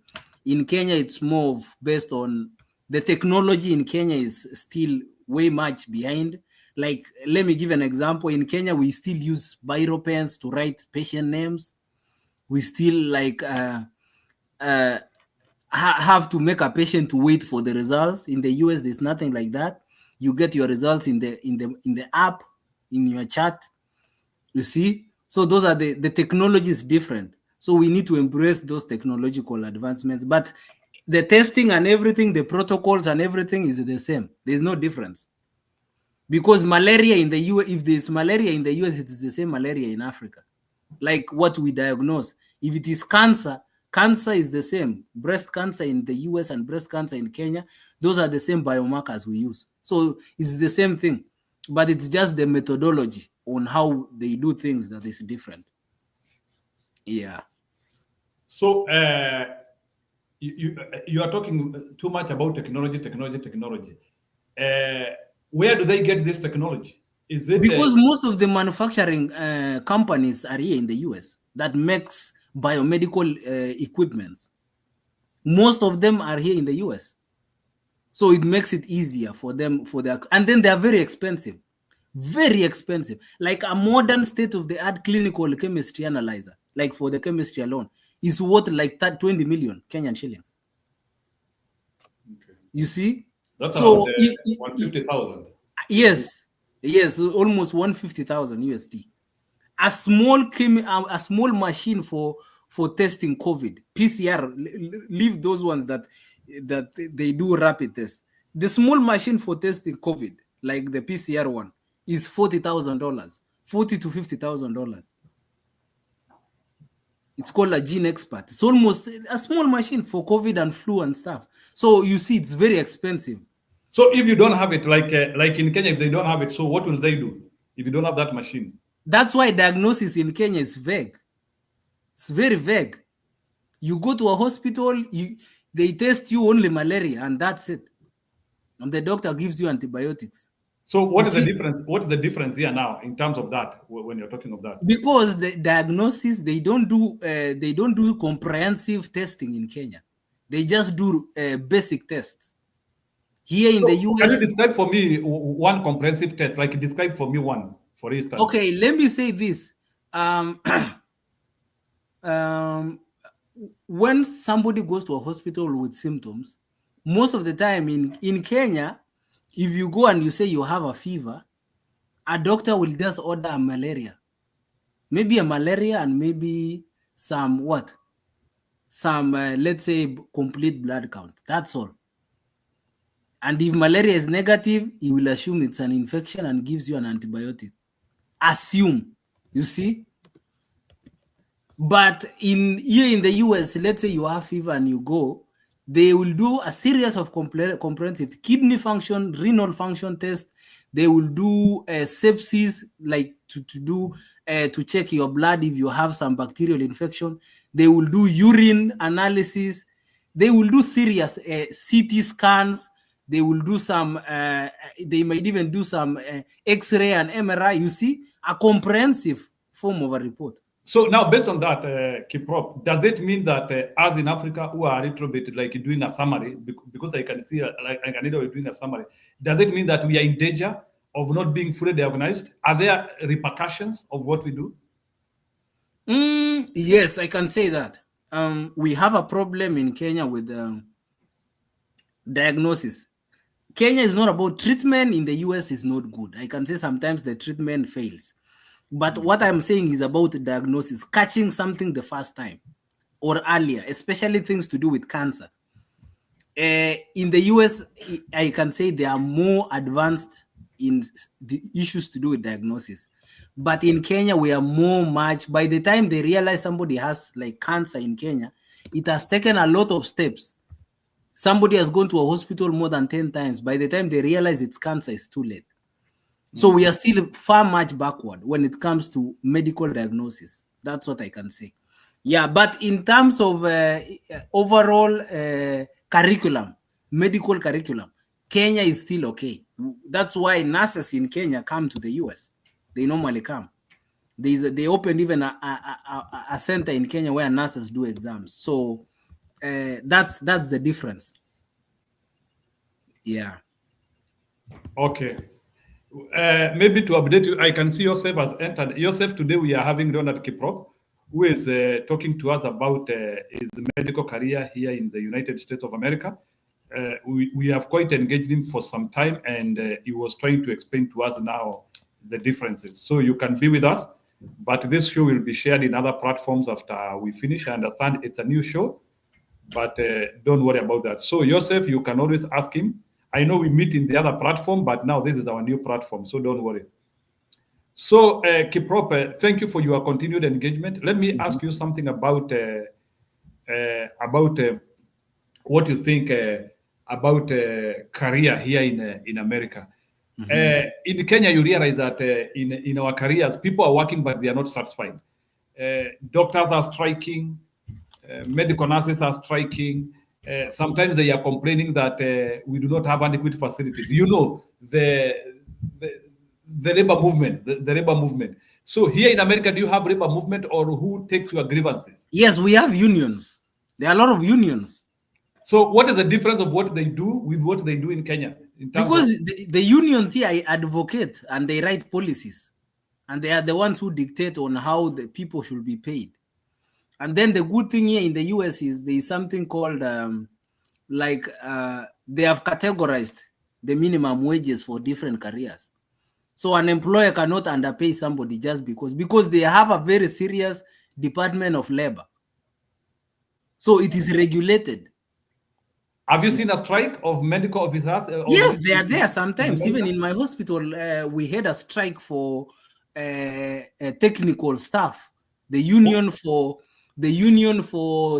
In Kenya, it's more based on the technology in Kenya is still way much behind. Like, let me give an example. In Kenya, we still use biro pens to write patient names. We still uh, have to make a patient to wait for the results. In the US, there's nothing like that. You get your results in the app, in your chat. You see, so those are the technology is different. So we need to embrace those technological advancements. But the testing and everything, the protocols and everything is the same. There's no difference. Because malaria in the US, if there's malaria in the US, it is the same malaria in Africa. Like what we diagnose. If it is cancer, cancer is the same. Breast cancer in the US and breast cancer in Kenya, those are the same biomarkers we use. So it's the same thing, but it's just the methodology on how they do things that is different. Yeah. So, you are talking too much about technology. Uh, where do they get this technology? Is it Because most of the manufacturing companies are here in the US that makes biomedical equipments. Most of them are here in the US. So it makes it easier for them for their, and then they are very expensive. Very expensive. Like a modern state of the art clinical chemistry analyzer, like for the chemistry alone, is worth like 20 million Kenyan shillings. okay. You see? That's around So 150,000 USD. yes, yes, almost 150,000 USD. A small machine for testing COVID, PCR. Leave those ones that they do rapid test. The small machine for testing COVID, like the PCR one, is $40,000, $40,000 to $50,000. It's called a gene expert. It's almost a small machine for COVID and flu and stuff. So you see, it's very expensive. So if you don't have it, like in Kenya, if they don't have it, so what will they do if you don't have that machine? That's why diagnosis in Kenya is vague. It's very vague. You go to a hospital, they test you only malaria, and that's it. And the doctor gives you antibiotics. So You what is the see, difference? What is the difference here now in terms of that when you're talking of that? because the diagnosis they don't do comprehensive testing in Kenya. They just do basic tests. Here in the So can you US, describe for me one comprehensive test? Like describe for me one, for instance. okay, let me say this. Um, um, when somebody goes to a hospital with symptoms, most of the time in Kenya, if you go and you say you have a fever, a doctor will just order a malaria, maybe a malaria and maybe some what? Some, let's say, complete blood count. That's all. And if malaria is negative, he will assume it's an infection and gives you an antibiotic. Assume, you see? But here in the US, let's say you have fever and you go, they will do a series of comprehensive kidney function, renal function test. They will do sepsis, like to check your blood if you have some bacterial infection. They will do urine analysis. They will do serious CT scans. They will do some. They might even do some X-ray and MRI. You see, a comprehensive form of a report. So now, based on that, KIPROP, does it mean that us in Africa who are a little bit like doing a summary, because I can see like I can either doing a summary, does it mean that we are in danger of not being fully diagnosed? Are there repercussions of what we do? Yes, I can say that. We have a problem in Kenya with diagnosis. Kenya is not about treatment. In the US is not good. I can say sometimes the treatment fails. But what I'm saying is about diagnosis, catching something the first time or earlier, especially things to do with cancer. In the US, I can say they are more advanced in the issues to do with diagnosis. But in Kenya, we are more much. By the time they realize somebody has like cancer in Kenya, it has taken a lot of steps. Somebody has gone to a hospital more than 10 times. By the time they realize it's cancer, it's too late. So we are still far much backward when it comes to medical diagnosis. That's what I can say. Yeah, but in terms of overall curriculum, medical curriculum, Kenya is still okay. That's why nurses in Kenya come to the US. They normally come. They opened even a center in Kenya where nurses do exams. So that's the difference. Yeah. Okay. Maybe to update you, I can see Joseph has entered. Joseph, today we are having Ronald KIPROP, who is talking to us about his medical career here in the United States of America. We have quite engaged him for some time, and he was trying to explain to us now the differences. So you can be with us, but this show will be shared in other platforms after we finish. I understand it's a new show, but don't worry about that. So Joseph, you can always ask him. I know we meet in the other platform, but now this is our new platform, so don't worry. So, KIPROP, thank you for your continued engagement. Let me ask you something about what you think about career here in America. In Kenya, you realize that in our careers, people are working, but they are not satisfied. Doctors are striking, medical nurses are striking. Sometimes they are complaining that we do not have adequate facilities. You know, the labor movement, the labor movement. So here in America, do you have labor movement, or who takes your grievances? Yes, we have unions. There are a lot of unions. So what is the difference of what they do with what they do in Kenya? Because the unions here advocate and they write policies, and they are the ones who dictate on how the people should be paid. And then the good thing here in the US is there is something called they have categorized the minimum wages for different careers. So an employer cannot underpay somebody just because they have a very serious Department of Labor. So it is regulated. Have you seen a strike of medical officers? Yes, they are there sometimes. Even in my hospital, we had a strike for technical staff. The union for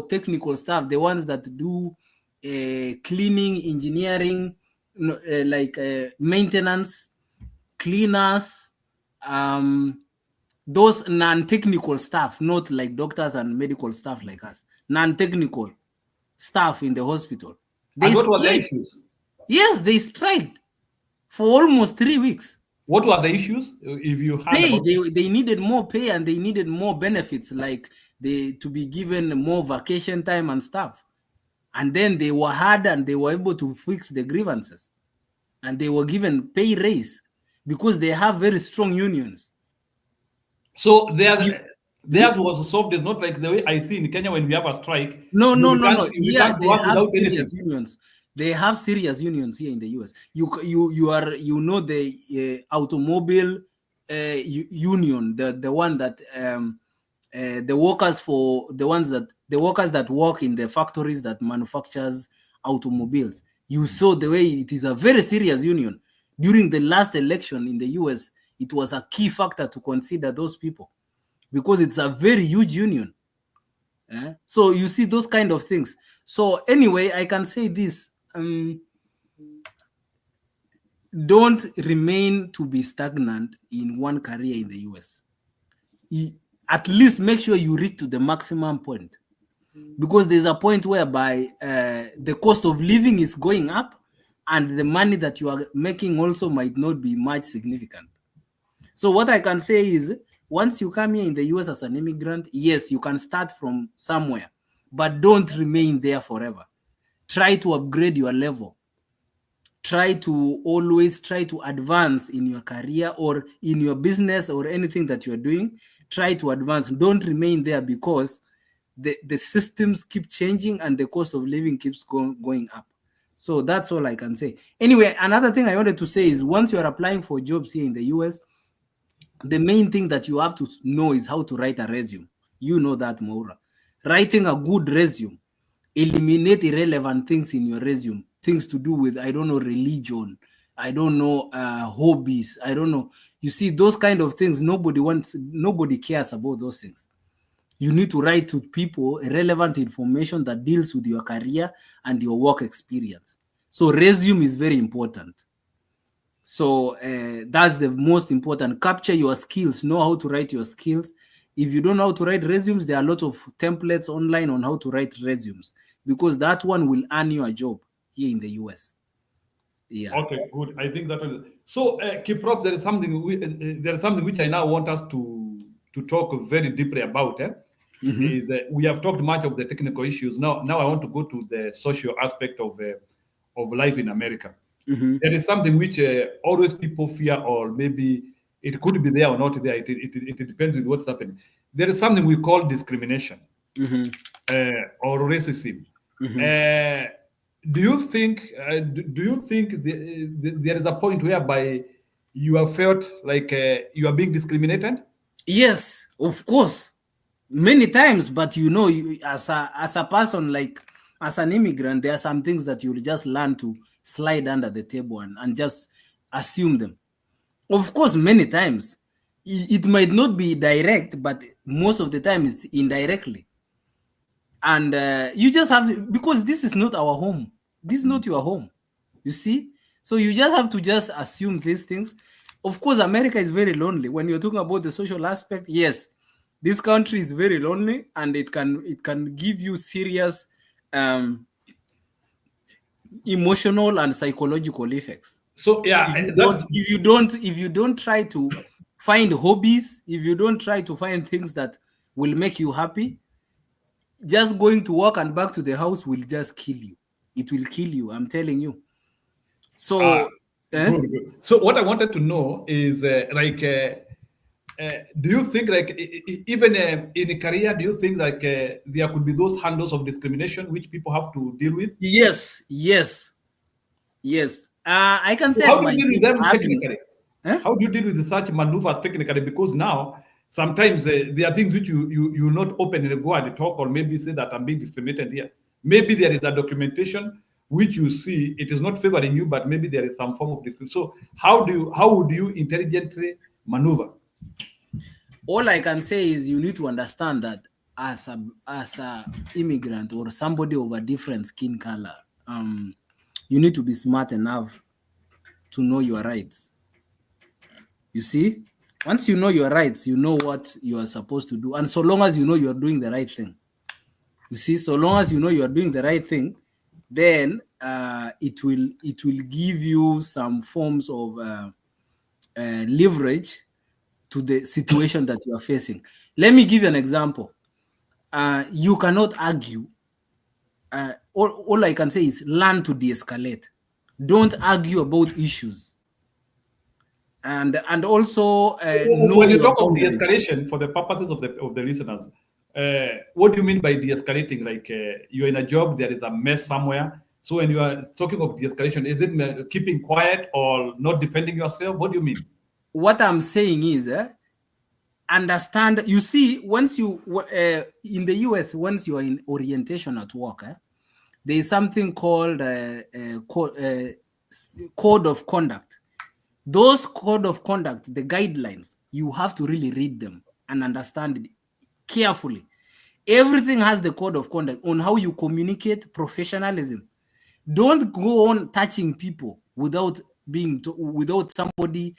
technical staff, the ones that do cleaning, engineering, maintenance, cleaners, those non-technical staff, not like doctors and medical staff like us, non-technical staff in the hospital. And what were the issues? Yes, they striked for almost 3 weeks. What were the issues? If you had they needed more pay and they needed more benefits, like to be given more vacation time and stuff. And then they were hard and they were able to fix the grievances. And they were given pay raise because they have very strong unions. So theirs was solved. It's not like the way I see in Kenya when we have a strike. No. Yeah, they have serious unions. They have serious unions here in the US. You know the automobile union, the one that the workers that work in the factories that manufactures automobiles. You saw the way it is a very serious union. During the last election in the US, it was a key factor to consider those people because it's a very huge union. So you see those kind of things. So anyway, I can say this. Don't remain to be stagnant in one career in the US. At least make sure you reach to the maximum point, because there's a point whereby the cost of living is going up and the money that you are making also might not be much significant. So what I can say is, once you come here in the US as an immigrant, yes, you can start from somewhere, but don't remain there forever. Try to upgrade your level. Always try to advance in your career or in your business or anything that you're doing. try to advance. Don't remain there, because the systems keep changing and the cost of living keeps going up. So that's all I can say. Anyway, another thing I wanted to say is, once you are applying for jobs here in the US, the main thing that you have to know is how to write a resume. You know that, Maura. Writing a good resume, eliminate irrelevant things in your resume, things to do with, I don't know, religion, I don't know, hobbies, I don't know. You see, those kind of things, nobody cares about those things. You need to write to people relevant information that deals with your career and your work experience. So resume is very important. So that's the most important. Capture your skills, know how to write your skills. If you don't know how to write resumes, there are a lot of templates online on how to write resumes, because that one will earn you a job here in the US. Yeah. Okay, good. I think that will. So, KIPROP, there is something which I now want us to talk very deeply about. Is we have talked much of the technical issues. Now I want to go to the social aspect of life in America. There is something which always people fear, or maybe it could be there or not there. It depends with what's happening. There is something we call discrimination or racism. Do you think there is a point whereby you have felt like you are being discriminated? Yes, of course, many times. But you, as a person, like as an immigrant, there are some things that you'll just learn to slide under the table and just assume them. Of course, many times it might not be direct, but most of the time it's indirectly. And you just have to, because this is not our home. This is not your home. You see? So you just have to just assume these things. Of course, America is very lonely. When you're talking about the social aspect, yes, this country is very lonely, and it can give you serious emotional and psychological effects. So yeah, if you don't try to find hobbies, if you don't try to find things that will make you happy, just going to work and back to the house will just kill you. It will kill you, I'm telling you. So good. So what I wanted to know is do you think even in a career, do you think there could be those handles of discrimination which people have to deal with? Yes. I can say, how do you deal with them technically? How do you deal with such maneuvers technically? Because now sometimes there are things which you not open and go and talk, or maybe say that I'm being discriminated here. Maybe there is a documentation which you see it is not favoring you, but maybe there is some form of discrimination. So how would you intelligently maneuver? All I can say is you need to understand that as a immigrant or somebody of a different skin color, you need to be smart enough to know your rights. You see, once you know your rights, you know what you are supposed to do. And so long as you know you're doing the right thing, you see, so long as you know you're doing the right thing, then it will give you some forms of leverage to the situation that you are facing. Let me give you an example. You cannot argue. All I can say is learn to de-escalate. Don't argue about issues. And also when you talk of de-escalation, for the purposes of the listeners, what do you mean by de-escalating? Like you're in a job, there is a mess somewhere. So when you are talking of de-escalation, is it keeping quiet or not defending yourself? What do you mean? What I'm saying is understand. You see, once you in the US, once you are in orientation at work, there is something called code of conduct. Those code of conduct, the guidelines, you have to really read them and understand it carefully. Everything has the code of conduct on how you communicate, professionalism. Don't go on touching people without without somebody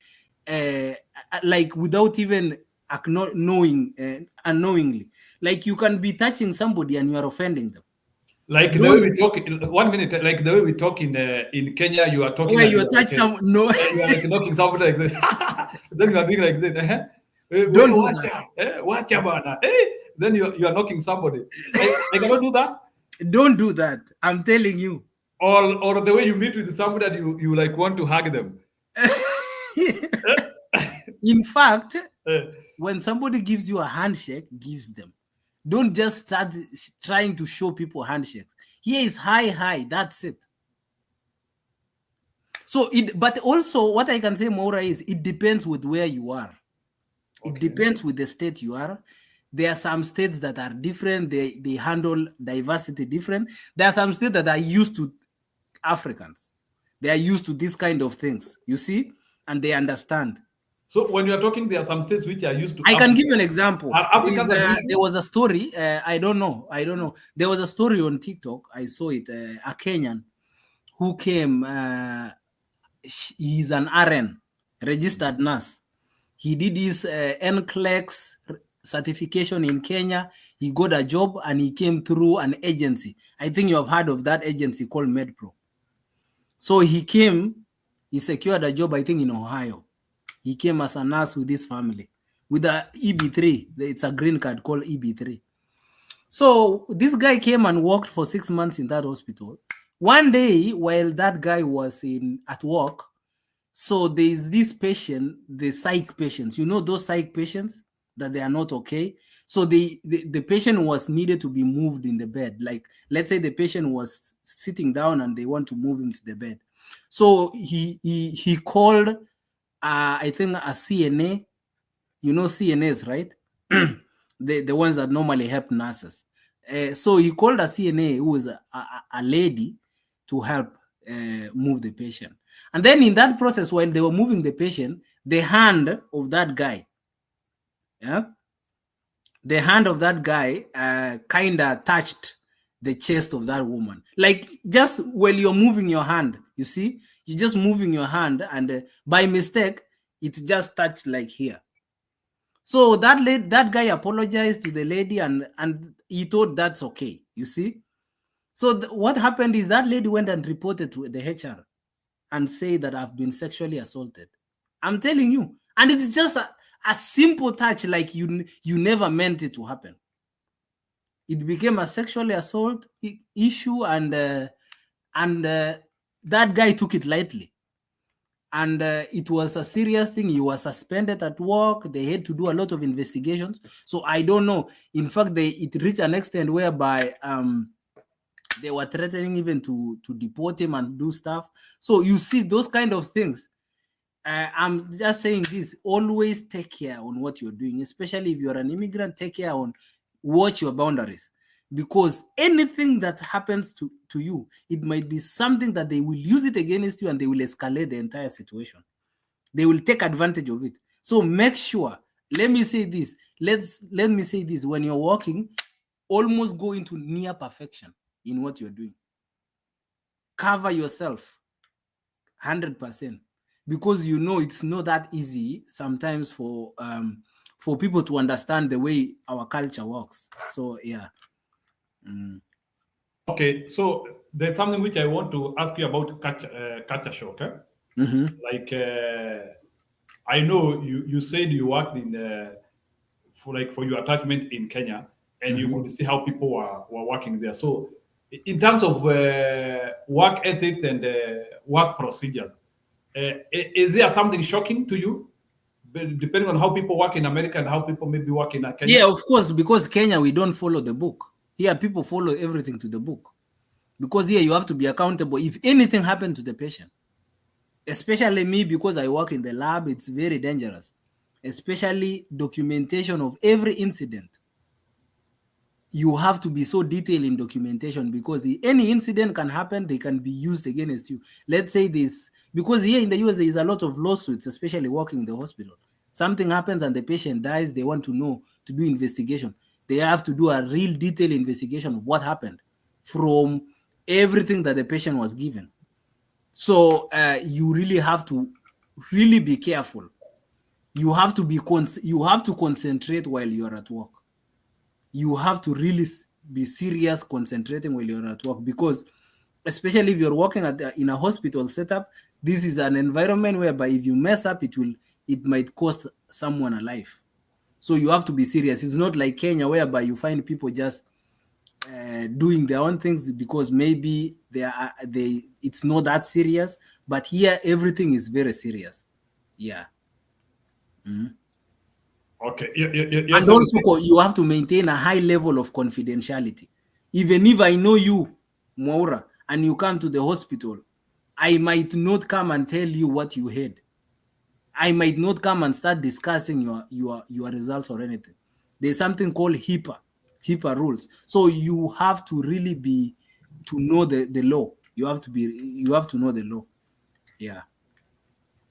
without even knowing unknowingly. Like you can be touching somebody and you are offending them. Like the way we talk, 1 minute, like the way we talk in Kenya, you are talking. Where you touch some, no. You are like knocking somebody like this. Then you are doing like this. Don't do that. Watch out, then you are knocking somebody. I cannot do that. Don't do that. I'm telling you. Or the way you meet with somebody that you like want to hug them. In fact, when somebody gives you a handshake, gives them. Don't just start trying to show people handshakes. Here is hi, that's it. So but also what I can say, Maura, is it depends with where you are. It depends with the state you are. There are some states that are different. They handle diversity different. There are some states that are used to Africans. They are used to this kind of things, you see, and they understand. So when you are talking, there are some states which are used to. I can give you an example. There was a story. I don't know. There was a story on TikTok. I saw it. A Kenyan who came. He's an RN, registered nurse. He did his NCLEX certification in Kenya. He got a job and he came through an agency. I think you have heard of that agency called MedPro. So he came. He secured a job, I think, in Ohio. He came as a nurse with his family, with a EB3. It's a green card called EB3. So this guy came and worked for 6 months in that hospital. One day, while that guy was at work, so there is this patient, the psych patients. You know those psych patients that they are not okay. So the patient was needed to be moved in the bed. Like, let's say the patient was sitting down and they want to move him to the bed. So he called, I think, a CNA. You know CNAs, right? the ones that normally help nurses. So he called a CNA who was a lady to help move the patient. And then in that process, while they were moving the patient, the hand of that guy, the hand of that guy kind of touched the chest of that woman. Like, just while you're moving your hand, you see, you're just moving your hand, and by mistake, it just touched like here. So that guy apologized to the lady, and he thought that's okay, you see. So what happened is that lady went and reported to the HR and said that I've been sexually assaulted. I'm telling you. And it's just a simple touch, like you never meant it to happen. It became a sexually assault issue, and that guy took it lightly. And it was a serious thing. He was suspended at work. They had to do a lot of investigations. So I don't know. In fact, it reached an extent whereby they were threatening even to deport him and do stuff. So you see those kind of things. I'm just saying this: always take care on what you're doing, especially if you're an immigrant. Take care on, watch your boundaries, because anything that happens to you, it might be something that they will use it against you, and they will escalate the entire situation. They will take advantage of it. So make sure. Let me say this. Let me say this: when you're working, almost go into near perfection in what you're doing. Cover yourself 100%, because you know it's not that easy sometimes for people to understand the way our culture works. So yeah. Okay, so there's something which I want to ask you about culture shock. Like, I know you said you worked in for your attachment in Kenya, and you could see how people were working there. So, in terms of work ethics and work procedures, is there something shocking to you, depending on how people work in America and how people maybe work in Kenya? Yeah, of course, because Kenya, we don't follow the book. Here, people follow everything to the book. Because here, you have to be accountable if anything happened to the patient. Especially me, because I work in the lab, it's very dangerous. Especially documentation of every incident. You have to be so detailed in documentation, because any incident can happen, they can be used against you. Let's say this, because here in the US, there is a lot of lawsuits, especially working in the hospital. Something happens and the patient dies, they want to know, to do investigation. They have to do a real detailed investigation of what happened from everything that the patient was given. So you really have to really be careful. You have to concentrate while you're at work. You have to really be serious concentrating while you're at work, because especially if you're working in a hospital setup, this is an environment whereby if you mess up, it might cost someone a life. So you have to be serious. It's not like Kenya, whereby you find people just doing their own things because maybe it's not that serious. But here, everything is very serious. Yeah. Okay. And also, you have to maintain a high level of confidentiality. Even if I know you, Maura, and you come to the hospital, I might not come and tell you what you had. I might not come and start discussing your results or anything. There's something called HIPAA rules. So you have to really to know the law. You have to know the law. Yeah.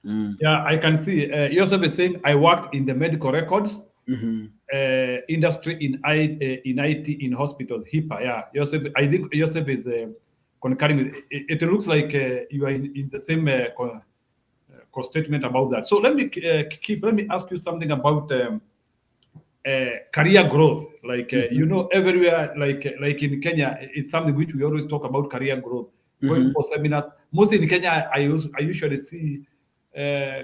Yeah, I can see. Joseph is saying, I worked in the medical records industry in IT in hospitals, HIPAA. Yeah, Joseph, I think Joseph is concurring with it. It looks like you are in the same statement about that. So let me ask you something about career growth. Like everywhere, like in Kenya, it's something which we always talk about career growth. Going for seminars, mostly in Kenya, I usually see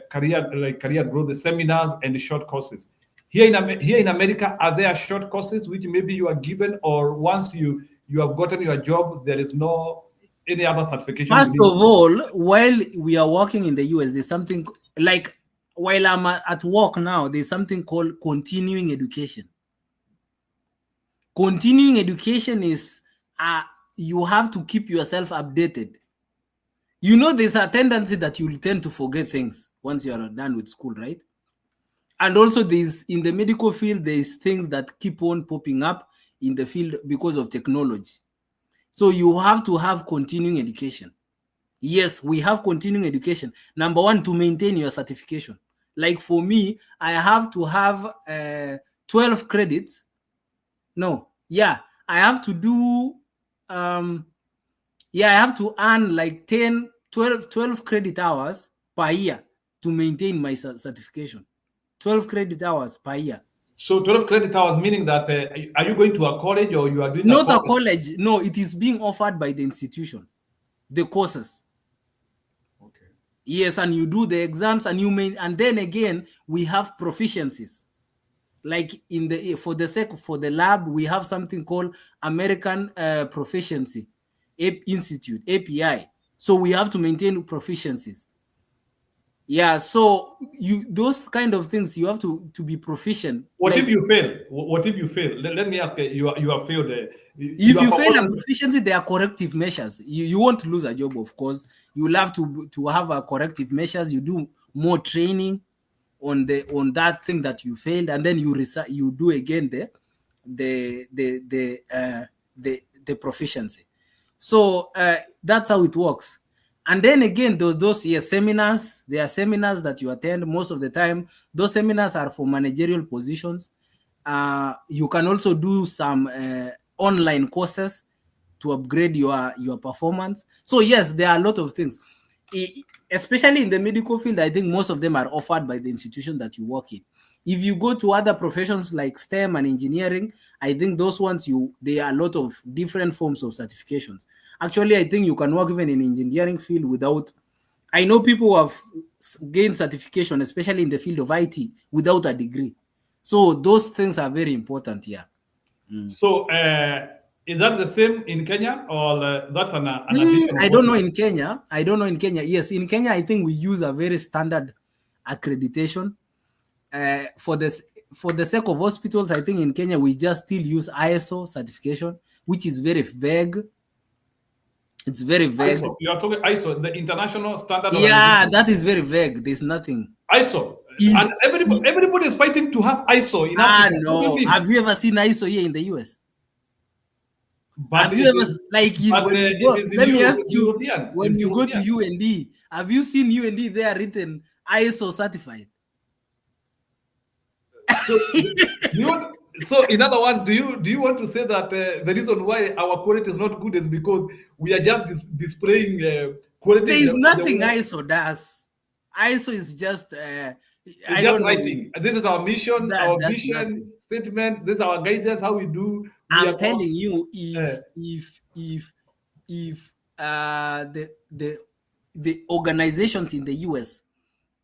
career growth, the seminars and the short courses. Here in America, are there short courses which maybe you are given, or once you have gotten your job, there is no any other certification? First of all, while we are working in the US, there's something like, while I'm at work now, there's something called continuing education. Continuing education is you have to keep yourself updated. You know, there's a tendency that you'll tend to forget things once you're done with school, right? And also, in the medical field, there's things that keep on popping up in the field because of technology. So you have to have continuing education. Yes, we have continuing education. Number one, to maintain your certification. Like for me, I have to have 12 credits. No, yeah, I have to do, I have to earn like 12 credit hours per year to maintain my certification. 12 credit hours per year. So 12 credit hours, meaning that are you going to a college or you are doing Not a college. No, it is being offered by the institution, the courses. Okay. Yes, and you do the exams, and and then again we have proficiencies. Like for the lab, we have something called American Proficiency Institute, API. So we have to maintain proficiencies. Yeah, so those kind of things, you have to be proficient. What if you fail? What if you fail? Let me ask you. You have failed. If you fail a proficiency, there are corrective measures. You won't lose a job, of course. You'll have to have a corrective measures. You do more training on that thing that you failed, and then you do again the proficiency. So that's how it works. And then again, those seminars, there are seminars that you attend. Most of the time, those seminars are for managerial positions. You can also do some online courses to upgrade your performance. So yes, there are a lot of things, especially in the medical field. I think most of them are offered by the institution that you work in. If you go to other professions like STEM and engineering, I think those ones, there are a lot of different forms of certifications. Actually, I think you can work even in engineering field without, I know people who have gained certification, especially in the field of IT, without a degree. So those things are very important here. So is that the same in Kenya, or that's an additional? I don't know in Kenya. I don't know in Kenya. Yes, in Kenya, I think we use a very standard accreditation. For the sake of hospitals, I think in Kenya we just still use ISO certification, which is very vague. It's very vague. ISO. You are talking ISO, the international standard. Yeah, that is very vague. There's nothing. ISO. And everybody is fighting to have ISO in Africa. No. Have you ever seen ISO here in the US? But have you ever, like, let me ask you, when you go to UND, have you seen UND there written ISO certified? So in other words, do you want to say that the reason why our quality is not good is because we are just displaying quality? There is nothing ISO does. ISO is just just writing. This is our mission, our vision statement. This is our guidance. How we do. I'm telling you, if the organizations in the US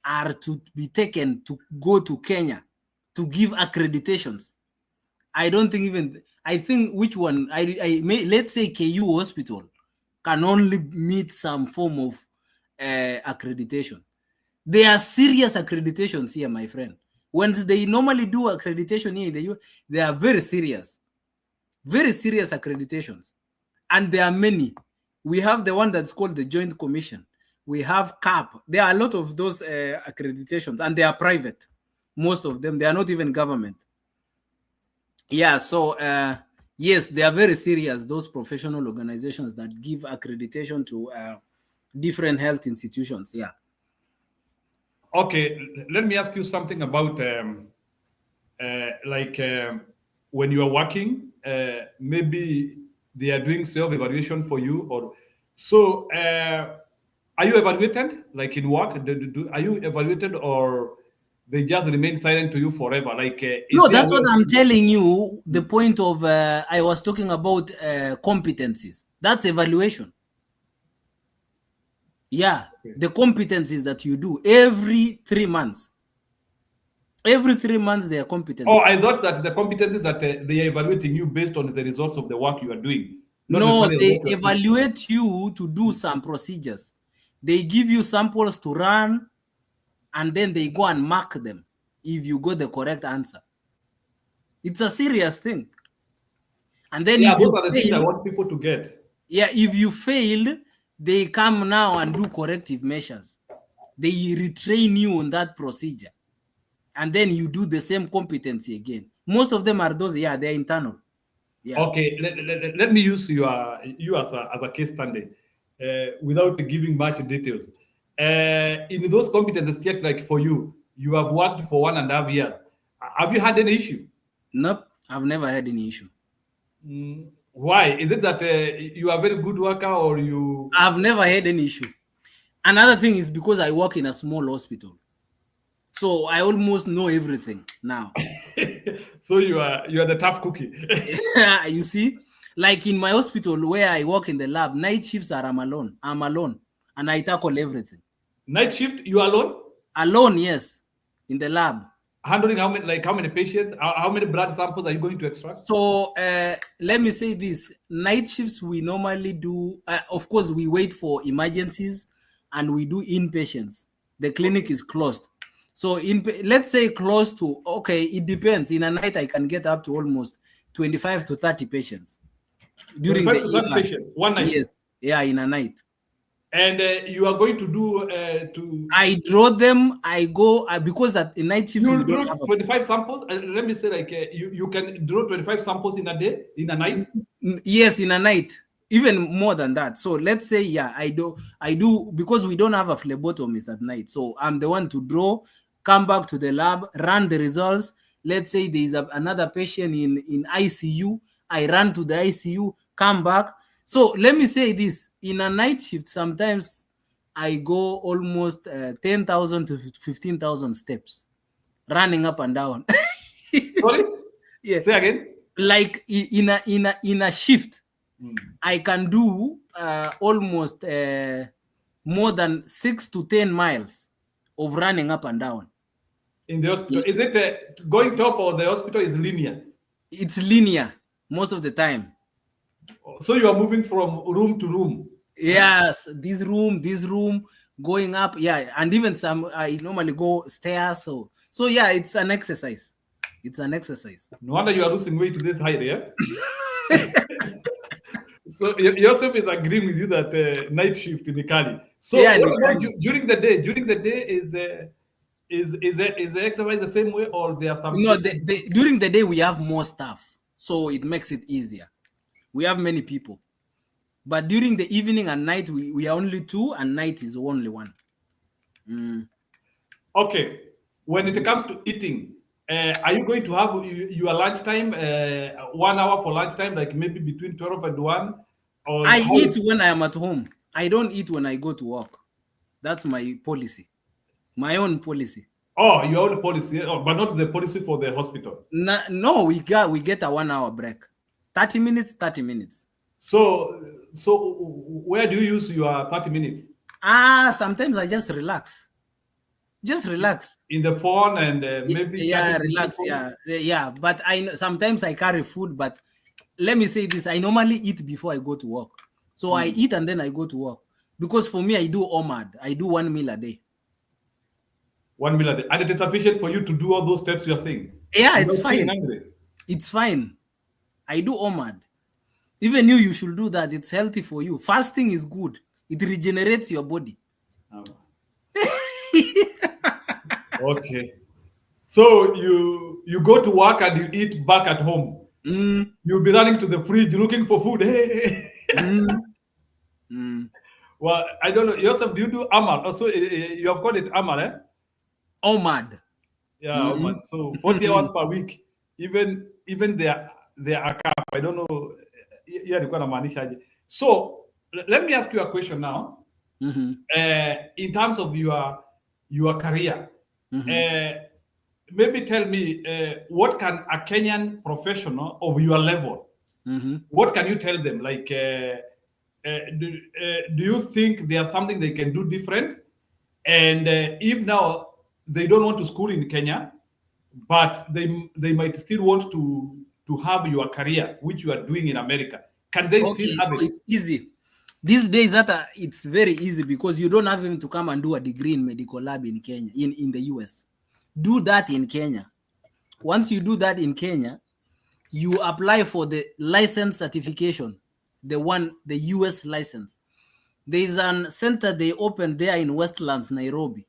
are to be taken to go to Kenya to give accreditations, I don't think even, I think which one, let's say KU Hospital can only meet some form of accreditation. There are serious accreditations here, my friend. Once they normally do accreditation here in the US, they are very serious accreditations. And there are many. We have the one that's called the Joint Commission. We have CAP. There are a lot of those accreditations, and they are private. Most of them, they are not even government. Yeah, so yes, they are very serious, those professional organizations that give accreditation to different health institutions. Yeah. Okay, let me ask you something about when you are working, maybe they are doing self-evaluation for you, or so. Are you evaluated, like in work? Are you evaluated, or they just remain silent to you forever? Like, No, that's what I'm telling you. The point of I was talking about competencies. That's evaluation. Yeah, okay. The competencies that you do every 3 months. Every 3 months, they are competent. Oh, I thought that the competencies that they are evaluating you based on the results of the work you are doing. No, they evaluate you to do some procedures. They give you samples to run, and then they go and mark them if you got the correct answer. It's a serious thing. And then yeah, those are the things I want people to get. Yeah, if you failed, they come now and do corrective measures. They retrain you on that procedure. And then you do the same competency again. Most of them are those, yeah, they're internal. Yeah. Okay, let me use you as a case study without giving much details. In those competencies checks, like for you, you have worked for 1.5 years. Have you had any issue? Nope, I've never had any issue. Why? Is it that you are a very good worker, or you? I've never had any issue. Another thing is because I work in a small hospital. So I almost know everything now. So you are the tough cookie. You see, like in my hospital where I work in the lab, night shifts are I'm alone, and I tackle everything. Night shift, you are alone? Alone, yes, in the lab. Handling how many patients? How many blood samples are you going to extract? So let me say this: night shifts we normally do. Of course, we wait for emergencies, and we do inpatients. The clinic is closed. So let's say close to, okay, it depends. In a night, I can get up to almost 25 to 30 patients. During the 30 patients, one night? Yes, yeah, in a night. And you are going to do I draw them. I go because at the night shifts you draw 25 samples. Let me say, like you can draw 25 samples in a day, in a night. Yes, in a night, even more than that. So let's say, yeah, I do because we don't have a phlebotomist at night. So I'm the one to draw, come back to the lab, run the results. Let's say there is another patient in ICU. I run to the ICU, come back. So let me say this: in a night shift, sometimes I go almost 10,000 to 15,000 steps, running up and down. Sorry? Yeah. Say again. Like in a shift, I can do almost more than 6 to 10 miles of running up and down. In the hospital, is it going top, or the hospital is linear? It's linear most of the time. So you are moving from room to room. Yes, this room, going up. Yeah, and even some I normally go stairs. So yeah, it's an exercise. It's an exercise. No wonder you are losing weight this high, yeah? So Joseph is agreeing with you that night shift in the Kali. So yeah, during the day? During the day, is the exercise the same way, or there are some? No, during the day we have more staff, so it makes it easier. We have many people, but during the evening and night we are only 2, and night is only 1. Okay, when it comes to eating, are you going to have your lunchtime, 1 hour for lunchtime, like maybe between 12 and 1? Or I eat when I am at home. I don't eat when I go to work. That's my policy, my own policy. Oh, your own policy, but not the policy for the hospital. No, we get a 1 hour break, 30 minutes. So where do you use your 30 minutes? Sometimes I just relax. In the phone, and maybe relax. Yeah. But sometimes I carry food. But let me say this: I normally eat before I go to work. So I eat and then I go to work, because for me I do OMAD. I do 1 meal a day. 1 million, and it is sufficient for you to do all those steps you are saying. Yeah, You're it's not feeling fine. hungry. It's fine. I do OMAD. Even you should do that. It's healthy for you. Fasting is good. It regenerates your body. Okay. So you go to work and you eat back at home. You'll be running to the fridge looking for food. Hey. Well, I don't know. Yourself, do you do Amal? Also, you have called it Amal, eh? OMAD. Yeah, Amal. So 40 hours per week. Even their ACAP, I don't know. So let me ask you a question now. In terms of your career, maybe tell me what can a Kenyan professional of your level, what can you tell them? Like, do you think there's something they can do different? And if now they don't want to school in Kenya, but they might still want to have your career, which you are doing in America, can they still have it? It's easy. These days, it's very easy because you don't have even to come and do a degree in medical lab in Kenya, in the US. Do that in Kenya. Once you do that in Kenya, you apply for the license certification, the US license. There is a center they opened there in Westlands, Nairobi.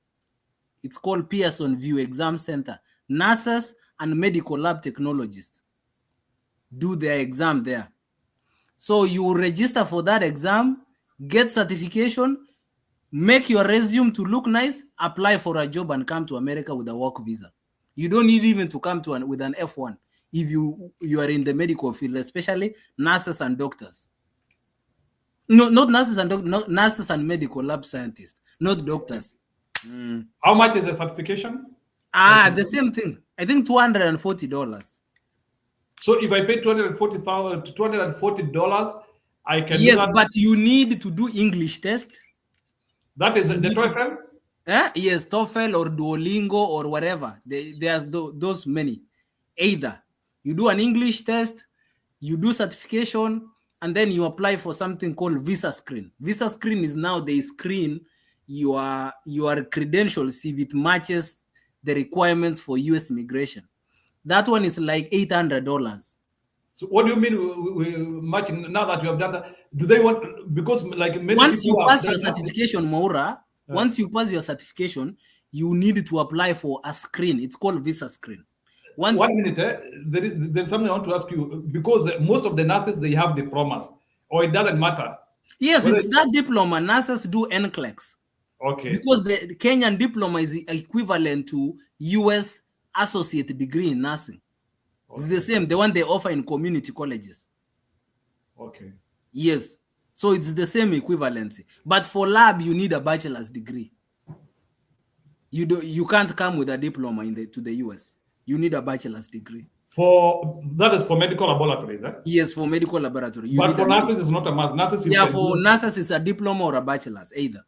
It's called Pearson View Exam Center. Nurses and medical lab technologists do their exam there. So you register for that exam, get certification, make your resume to look nice, apply for a job and come to America with a work visa. You don't need even to come to with an F1 if you are in the medical field, especially nurses and doctors. No, not nurses and nurses and medical lab scientists, not doctors. How much is the certification? The same thing. I think $240. So if I pay $240, I can. Yes, do that. But you need to do English test. That is the TOEFL? Yes, TOEFL or Duolingo or whatever. There's those many. Either you do an English test, you do certification, and then you apply for something called visa screen. Visa screen is now they screen your credentials if it matches the requirements for US immigration. That one is like $800. So what do you mean much now that you have done that? Do they want, because like many once people you pass your certification, Maura, once you pass your certification, you need to apply for a screen. It's called visa screen. 1 minute, there's something I want to ask you, because most of the nurses, they have diplomas, or it doesn't matter. Yes, it's that diploma. Nurses do NCLEX. Okay. Because the Kenyan diploma is equivalent to US associate degree in nursing. Okay. It's the same, the one they offer in community colleges. Okay. Yes. So it's the same equivalency. But for lab, you need a bachelor's degree. You can't come with a diploma to the US. You need a bachelor's degree. That is for medical laboratories, eh? Yes, for medical laboratory. But for nurses, it's not a must. Nurses, for nurses, it's a diploma or a bachelor's, either.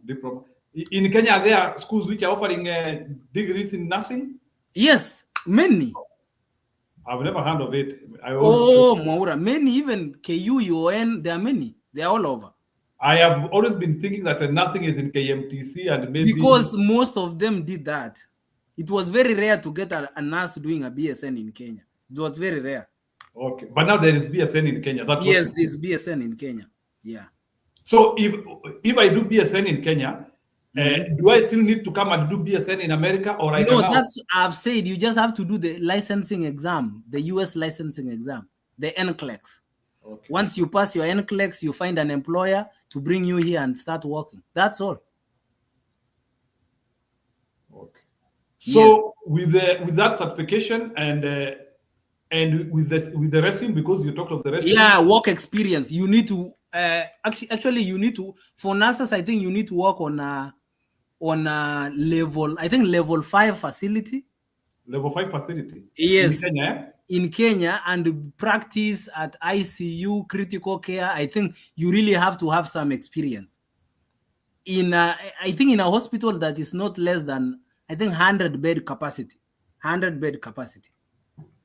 Diploma. In Kenya, are there schools which are offering degrees in nursing? Yes, many. I've never heard of it. Maura, many, even KU, UON, there are many. They are all over. I have always been thinking that nothing is in KMTC and maybe... Because most of them did that. It was very rare to get a nurse doing a BSN in Kenya. It was very rare. Okay, but now there is BSN in Kenya. Yes, there's BSN in Kenya. Yeah. So if I do BSN in Kenya, do I still need to come and do BSN in America, or I can? No, that's I've said. You just have to do the licensing exam, the US licensing exam, the NCLEX. Okay. Once you pass your NCLEX, you find an employer to bring you here and start working. That's all. Okay. So with that certification and with the resume, because you talked of the resume. Yeah, work experience. You need to actually you need to, for nurses, I think you need to work on a level, I think level 5 facility. Level 5 facility. Yes. In Kenya, and practice at ICU, critical care. I think you really have to have some experience. I think in a hospital that is not less than, I think, 100 bed capacity. 100 bed capacity.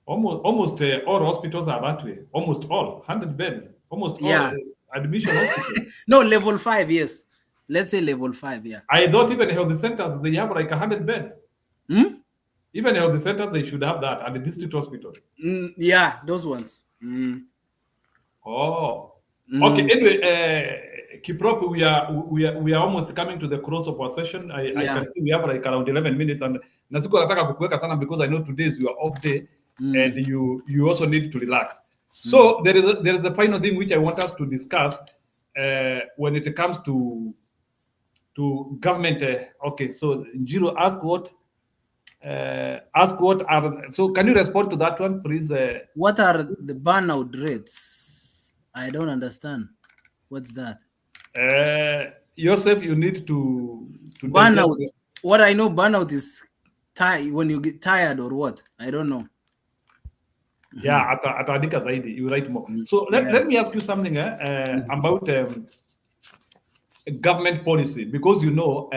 Almost all hospitals are that way. Almost all 100 beds. Almost all admission hospitals. No, level 5, yes. Let's say level 5, yeah. I thought even health centers, they have like 100 beds. Hmm? Even health centers, they should have that, and the district hospitals. Yeah, those ones. Oh, okay. Anyway, KIPROP, we are almost coming to the close of our session. I Yeah. can see we have like around 11 minutes, and Nazuko nataka kukuweka sana because I know today is your off day, and you also need to relax. So there is the final thing which I want us to discuss when it comes to government. Okay, so Njiro, ask what are, so can you respond to that one, please? What are the burnout rates? I don't understand. What's that? Yourself, you need to Burnout. digest. What I know, burnout is when you get tired or what? I don't know. Yeah, ataandika zaidi, you write more. So let me ask you something about government policy, because you know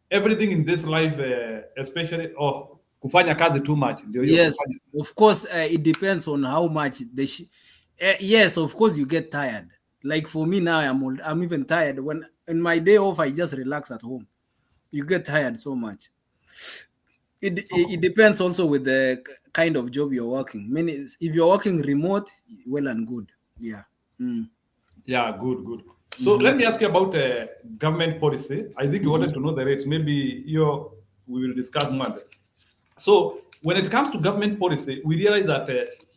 everything in this life, especially kufanya kazi too much. Yes, of course, it depends on how much they. Yes, of course, you get tired. Like for me now, I'm even tired. When in my day off, I just relax at home. You get tired so much. It depends also with the kind of job you're working. If you're working remote, well and good. Yeah. Yeah, good. So let me ask you about government policy. I think you wanted to know the rates. Maybe we will discuss more. So when it comes to government policy, we realize that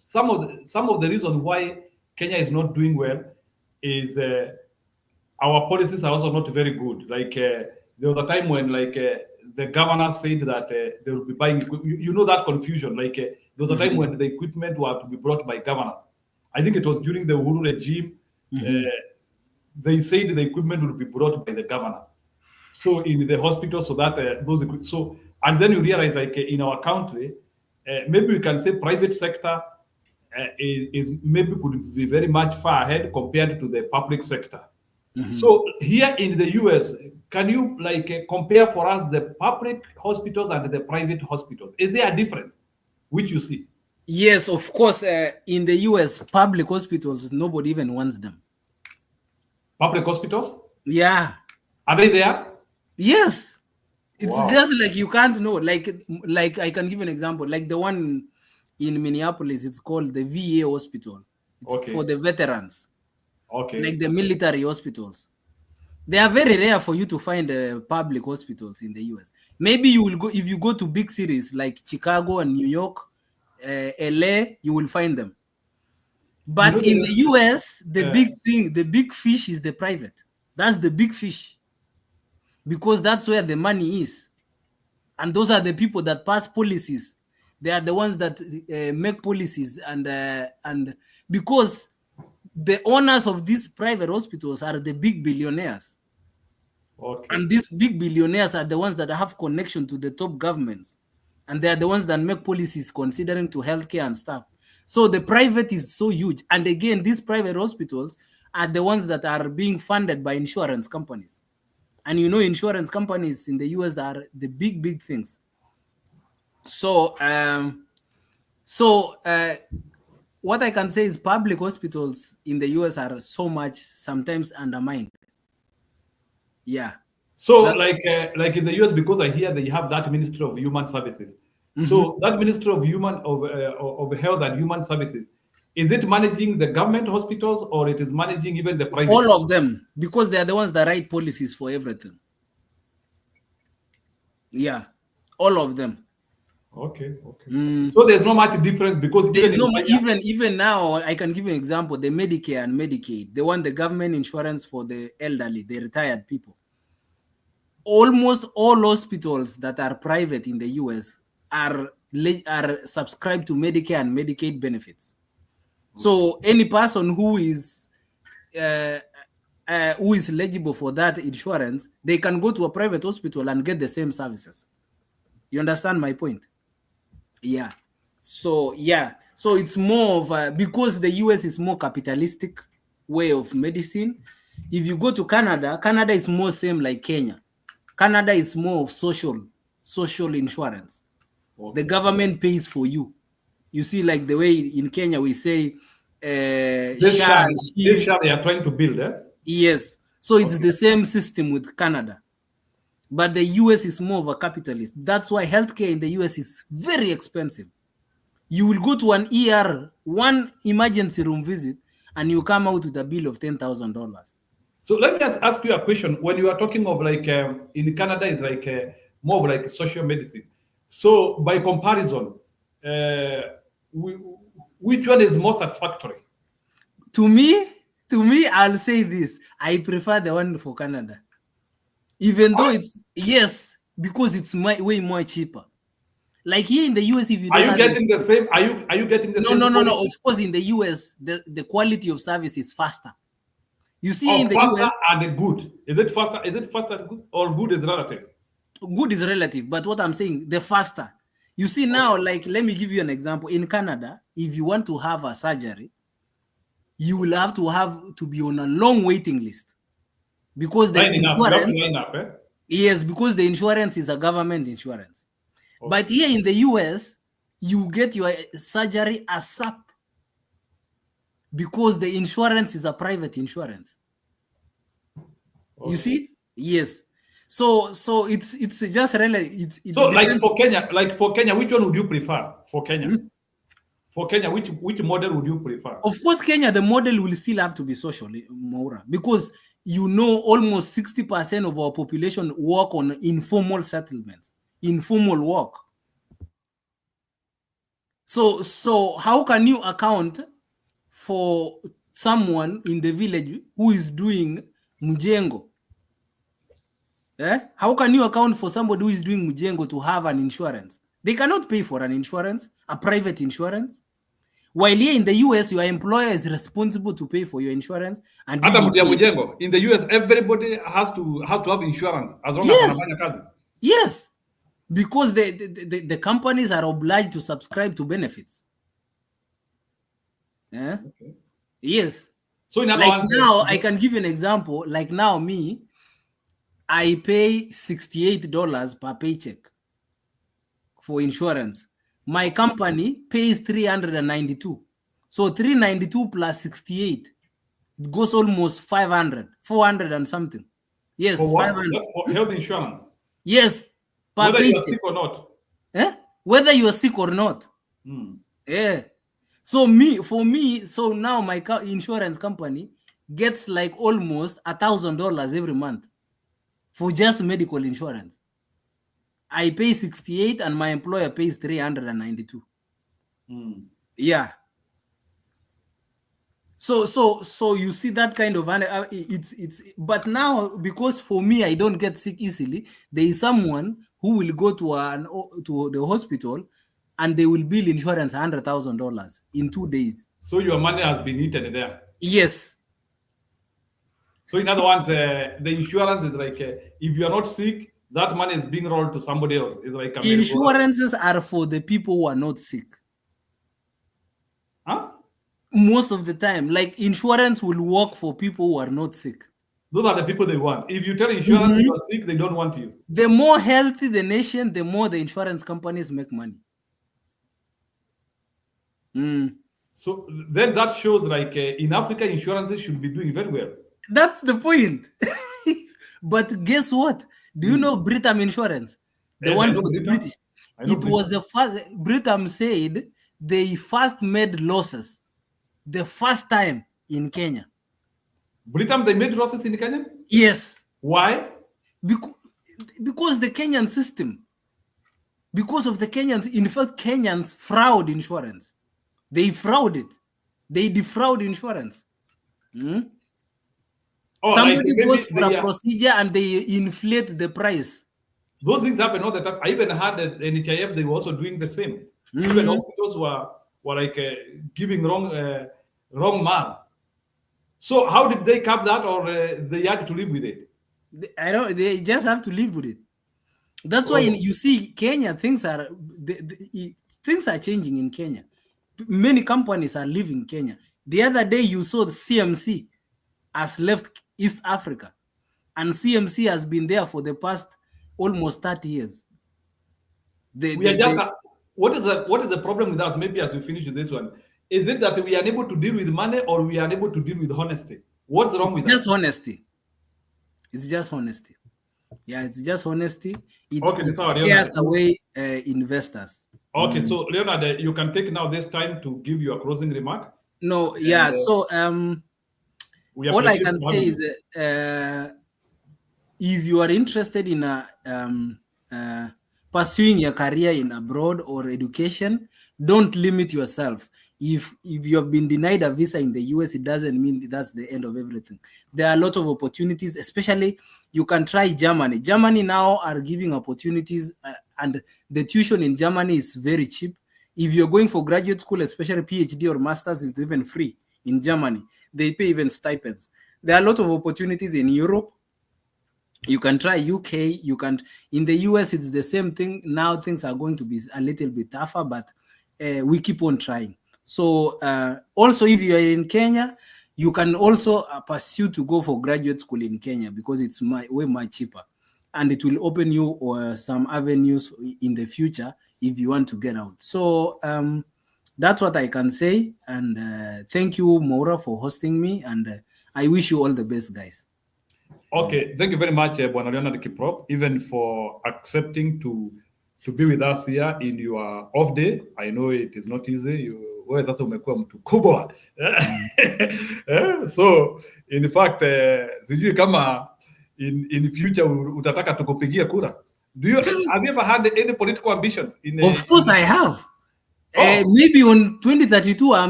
some of the reasons why Kenya is not doing well is our policies are also not very good. Like there was a time when the governor said that they will be buying equipment. You know that confusion. Like there was a time when the equipment were to be brought by governors. I think it was during the Uhuru regime. They said the equipment will be brought by the governor. So in the hospital, so that and then you realize like in our country, maybe we can say private sector is maybe could be very much far ahead compared to the public sector. So here in the US, can you compare for us the public hospitals and the private hospitals? Is there a difference which you see? Yes, of course. In the US, public hospitals, nobody even wants them. Public hospitals? Yeah. Are they there? Yes. It's Wow. just like you can't know. Like I can give an example. Like the one in Minneapolis, it's called the VA hospital. It's for the veterans. Okay. Like the military hospitals. They are very rare for you to find public hospitals in the US. Maybe you will go if you go to big cities like Chicago and New York, LA, you will find them. But in the US, the big fish is the private. That's the big fish. Because that's where the money is. And those are the people that pass policies. They are the ones that make policies. And because the owners of these private hospitals are the big billionaires. Okay. And these big billionaires are the ones that have connection to the top governments. And they are the ones that make policies considering to healthcare and stuff. So the private is so huge. And again, these private hospitals are the ones that are being funded by insurance companies. And you know, insurance companies in the US are the big things. So, what I can say is public hospitals in the US are so much sometimes undermined. Yeah. So like in the US, because I hear they have that Ministry of Human Services. So that Ministry of Health and Human Services, is it managing the government hospitals or it is managing even the private? All of them, because they are the ones that write policies for everything. Yeah, all of them. Okay. So there's not much difference because even now, I can give you an example: the Medicare and Medicaid, they want the government insurance for the elderly, the retired people. Almost all hospitals that are private in the US are subscribed to Medicare and Medicaid benefits. So any person who is eligible for that insurance, they can go to a private hospital and get the same services. You understand my point? Yeah. So it's more of because the US is more capitalistic way of medicine. If you go to Canada is more same like Kenya. Canada is more of social insurance. Okay. The government pays for you. You see, like the way in Kenya we say this SHA they are trying to build. Yes. So it's the same system with Canada. But the US is more of a capitalist. That's why healthcare in the US is very expensive. You will go to an ER, one emergency room visit, and you come out with a bill of $10,000. So let me ask you a question. When you are talking of like in Canada, it's like more of like social medicine. So by comparison, which one is more satisfactory? To me, I'll say this: I prefer the one for Canada, even though it's because it's way more cheaper. Like here in the US, if you don't are you getting the same? Are you getting the same? No. Of course, in the US, the quality of service is faster. You see, in the faster US, and good. Is it faster? Is it faster and good, or good is relative? Good is relative, but what I'm saying, the faster. You see now, like, let me give you an example. In Canada, if you want to have a surgery, you will have to be on a long waiting list because the insurance. Yes, because the insurance is a government insurance. Okay. But here in the US, you get your surgery ASAP because the insurance is a private insurance. Okay. You see? Yes. So it's just really so like for Kenya, which one would you prefer for Kenya? For Kenya, which model would you prefer? Of course, Kenya, the model will still have to be social, Maura, because almost 60% of our population work on informal settlements, informal work. So how can you account for someone in the village who is doing mujengo? How can you account for somebody who is doing mujengo to have an insurance? They cannot pay for an insurance, a private insurance. While here in the US, your employer is responsible to pay for your insurance. And in the US, everybody has to have insurance as long as yes, because the companies are obliged to subscribe to benefits. Yeah. Okay. Yes. So in like now, I can give you an example. Like now, me, I pay $68 per paycheck for insurance. My company pays $392. So 392 plus 68, it goes almost 500, 400 and something. Yes, for 500. That's for health insurance. Yes, per whether paycheck. You are sick or not. Whether you are sick or not. Yeah. So so now my insurance company gets like almost $1,000 every month for just medical insurance. I pay 68 and my employer pays 392. Yeah. So you see that kind of it's but now, because for me I don't get sick easily, there is someone who will go to the hospital and they will bill insurance $100,000 in 2 days. So your money has been eaten there. Yes. So in other words, the insurance is like if you are not sick, that money is being rolled to somebody else. It's like insurances are for the people who are not sick. Huh? Most of the time, like insurance will work for people who are not sick. Those are the people they want. If you tell insurance you are sick, they don't want you. The more healthy the nation, the more the insurance companies make money. So then that shows like in Africa, insurances should be doing very well. That's the point. But guess what? Do you know Britam Insurance? The one for the British. It was the first. Britam said they first made losses the first time in Kenya. Britam, they made losses in Kenya? Yes. Why? Because the Kenyan system. Because of the Kenyans. In fact, Kenyans fraud insurance. They fraud it. They defraud insurance. Somebody goes for a procedure and they inflate the price. Those things happen all the time. I even heard that NHIF, they were also doing the same. Even hospitals were like giving wrong math. So how did they cap that, or they had to live with it? They just have to live with it. That's why you see Kenya, things are changing in Kenya. Many companies are leaving Kenya. The other day you saw the CMC has left East Africa, and CMC has been there for the past almost 30 years. What is the problem with us? Maybe as we finish this one, is it that we are unable to deal with money, or we are unable to deal with honesty? What's wrong with that? Just honesty. It's just honesty. Yeah, it's just honesty. Okay, It sawa Leonard. scares away investors. Okay, so Leonard, you can take now this time to give your closing remark. No, And yeah. So we all I appreciate can say having is you. if you are interested in pursuing your career in abroad or education, don't limit yourself. If you have been denied a visa in the US, it doesn't mean that's the end of everything. There are a lot of opportunities, especially you can try Germany. Germany now are giving opportunities, and the tuition in Germany is very cheap. If you're going for graduate school, especially PhD or masters, it's even free in Germany. They pay even stipends. There are a lot of opportunities in Europe. You can try UK. You can in the US. It's the same thing. Now things are going to be a little bit tougher, but we keep on trying. So also, if you are in Kenya, you can also pursue to go for graduate school in Kenya because it's way much cheaper, and it will open you some avenues in the future if you want to get out. So that's what I can say. And thank you, Maura, for hosting me. And I wish you all the best, guys. Okay, thank you very much, Bwana Leonard KIPROP, even for accepting to be with us here in your off day. I know it is not easy. Wewe sasa umekuwa mtu kubwa. So in fact, sijui kama in future utataka tukupigie kura. Have you ever had any political ambitions? Of course, I have. Oh. Maybe on 2032, I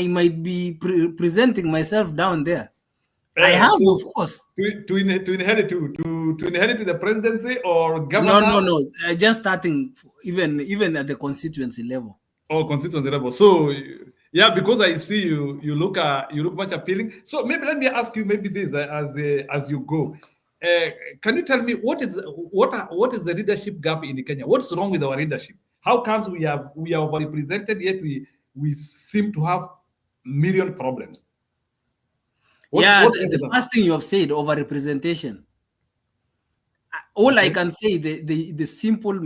might be presenting myself down there. I have, So of course. to inherit to inherit the presidency or governor? No. Just starting even at the constituency level. Oh, constituency level. So yeah, because I see you look much appealing. So maybe let me ask you maybe this as you go. Can you tell me what is the leadership gap in Kenya? What's wrong with our leadership? How comes we are overrepresented yet we seem to have million problems? The first thing you have said, overrepresentation. All I can say, the simple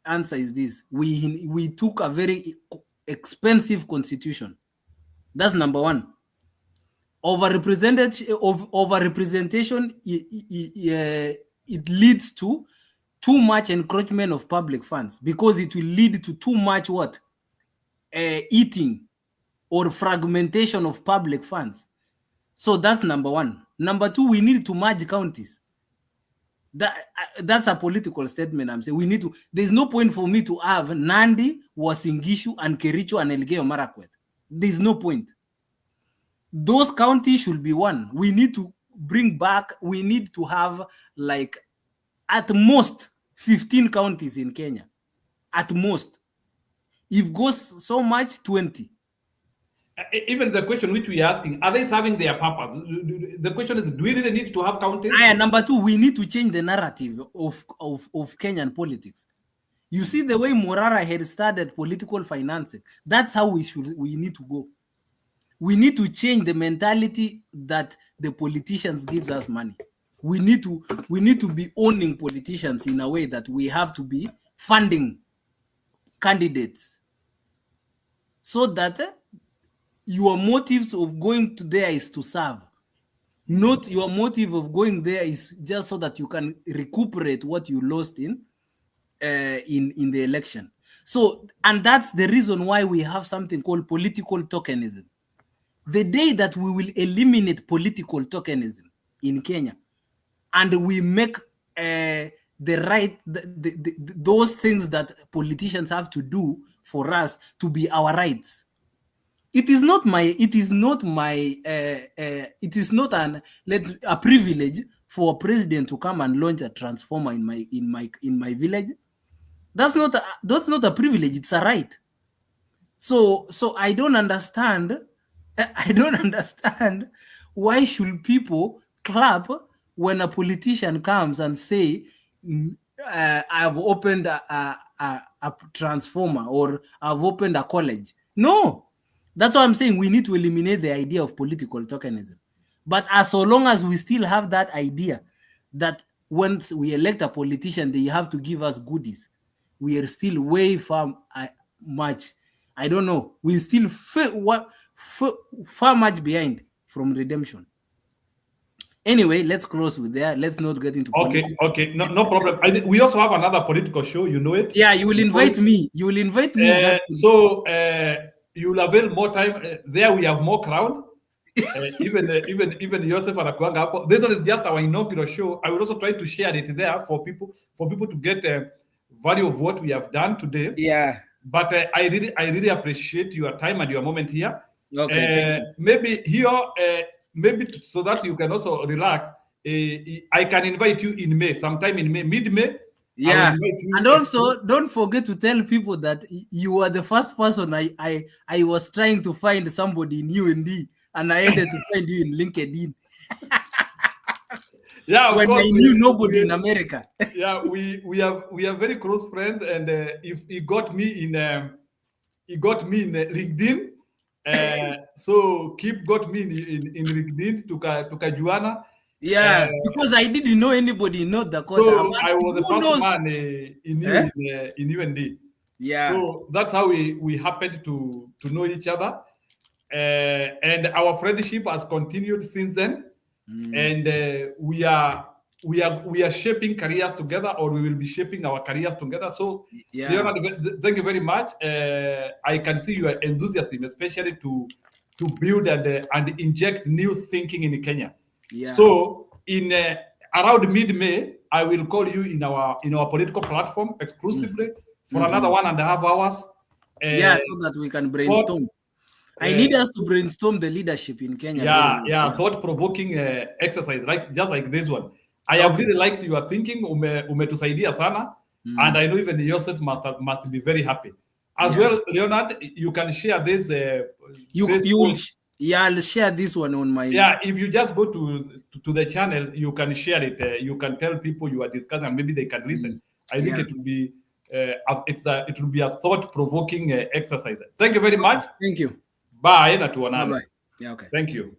answer is this: we took a very expensive constitution. That's number one. Overrepresentation it leads to too much encroachment of public funds because it will lead to too much eating or fragmentation of public funds. So that's number one. Number two, we need to merge counties. That's a political statement. I'm saying we need to. There's no point for me to have Nandi, Uasin Gishu, and Kericho and Elgeyo Marakwet. There's no point. Those counties should be one. We need to bring back. We need to have like at most 15 counties in Kenya. At most. If goes so much, 20. Even the question which we are asking, are they serving their purpose? The question is, do we really need to have counties? Number two, we need to change the narrative of Kenyan politics. You see the way Morara had started political financing. That's how we need to go. We need to change the mentality that the politicians gives us money. We need to be owning politicians in a way that we have to be funding candidates so that your motives of going to there is to serve. Not your motive of going there is just so that you can recuperate what you lost in the election. So, and that's the reason why we have something called political tokenism. The day that we will eliminate political tokenism in Kenya, and we make those things that politicians have to do for us to be our rights. It is not a privilege for a president to come and launch a transformer in my village. That's not a privilege. It's a right. So I don't understand. I don't understand why should people clap when a politician comes and say, "I've opened a transformer" or "I've opened a college." No, that's what I'm saying. We need to eliminate the idea of political tokenism. But so long as we still have that idea that once we elect a politician, they have to give us goodies, we are still way far much. I don't know. We still far much behind from redemption. Anyway, let's close with there. Let's not get into politics. Okay, no problem. I think we also have another political show, you know it. Yeah, you will invite me. You will invite me. So you'll avail more time. There we have more crowd. Even Joseph anakuanga hapo. This one is just our inaugural show. I will also try to share it there for people to get value of what we have done today. Yeah. But I really appreciate your time and your moment here. Okay. Maybe here, maybe so that you can also relax. I can invite you in May, sometime in May, mid-May. Yeah, and also don't forget to tell people that you were the first person I was trying to find somebody in UND, and I ended to find you in LinkedIn. Yeah, when I knew nobody in America. Yeah, we are very close friends, and if he got me in LinkedIn. So Kip got me in LinkedIn to Kajuana. Yeah, because I didn't know anybody in North Dakota. So I was the first man in UND. Yeah. So that's how we happened to know each other, and our friendship has continued since then. And we are shaping careers together, or we will be shaping our careers together. So, Leonard, thank you very much. I can see your enthusiasm, especially to build and inject new thinking in Kenya. Yeah. So, in around mid-May, I will call you in our political platform exclusively for another 1.5 hours. So that we can brainstorm. I need us to brainstorm the leadership in Kenya. Thought-provoking exercise, right? Just like this one. I have really liked your thinking. Umetusaidia sana, and I know even Joseph must be very happy. As well, Leonard, you can share this. I'll share this one on my. Yeah, if you just go to the channel, you can share it. You can tell people you are discussing, and maybe they can listen. I think it will be it will be a thought-provoking exercise. Thank you very much. Thank you. Bye. Bye. Yeah. Okay. Thank you.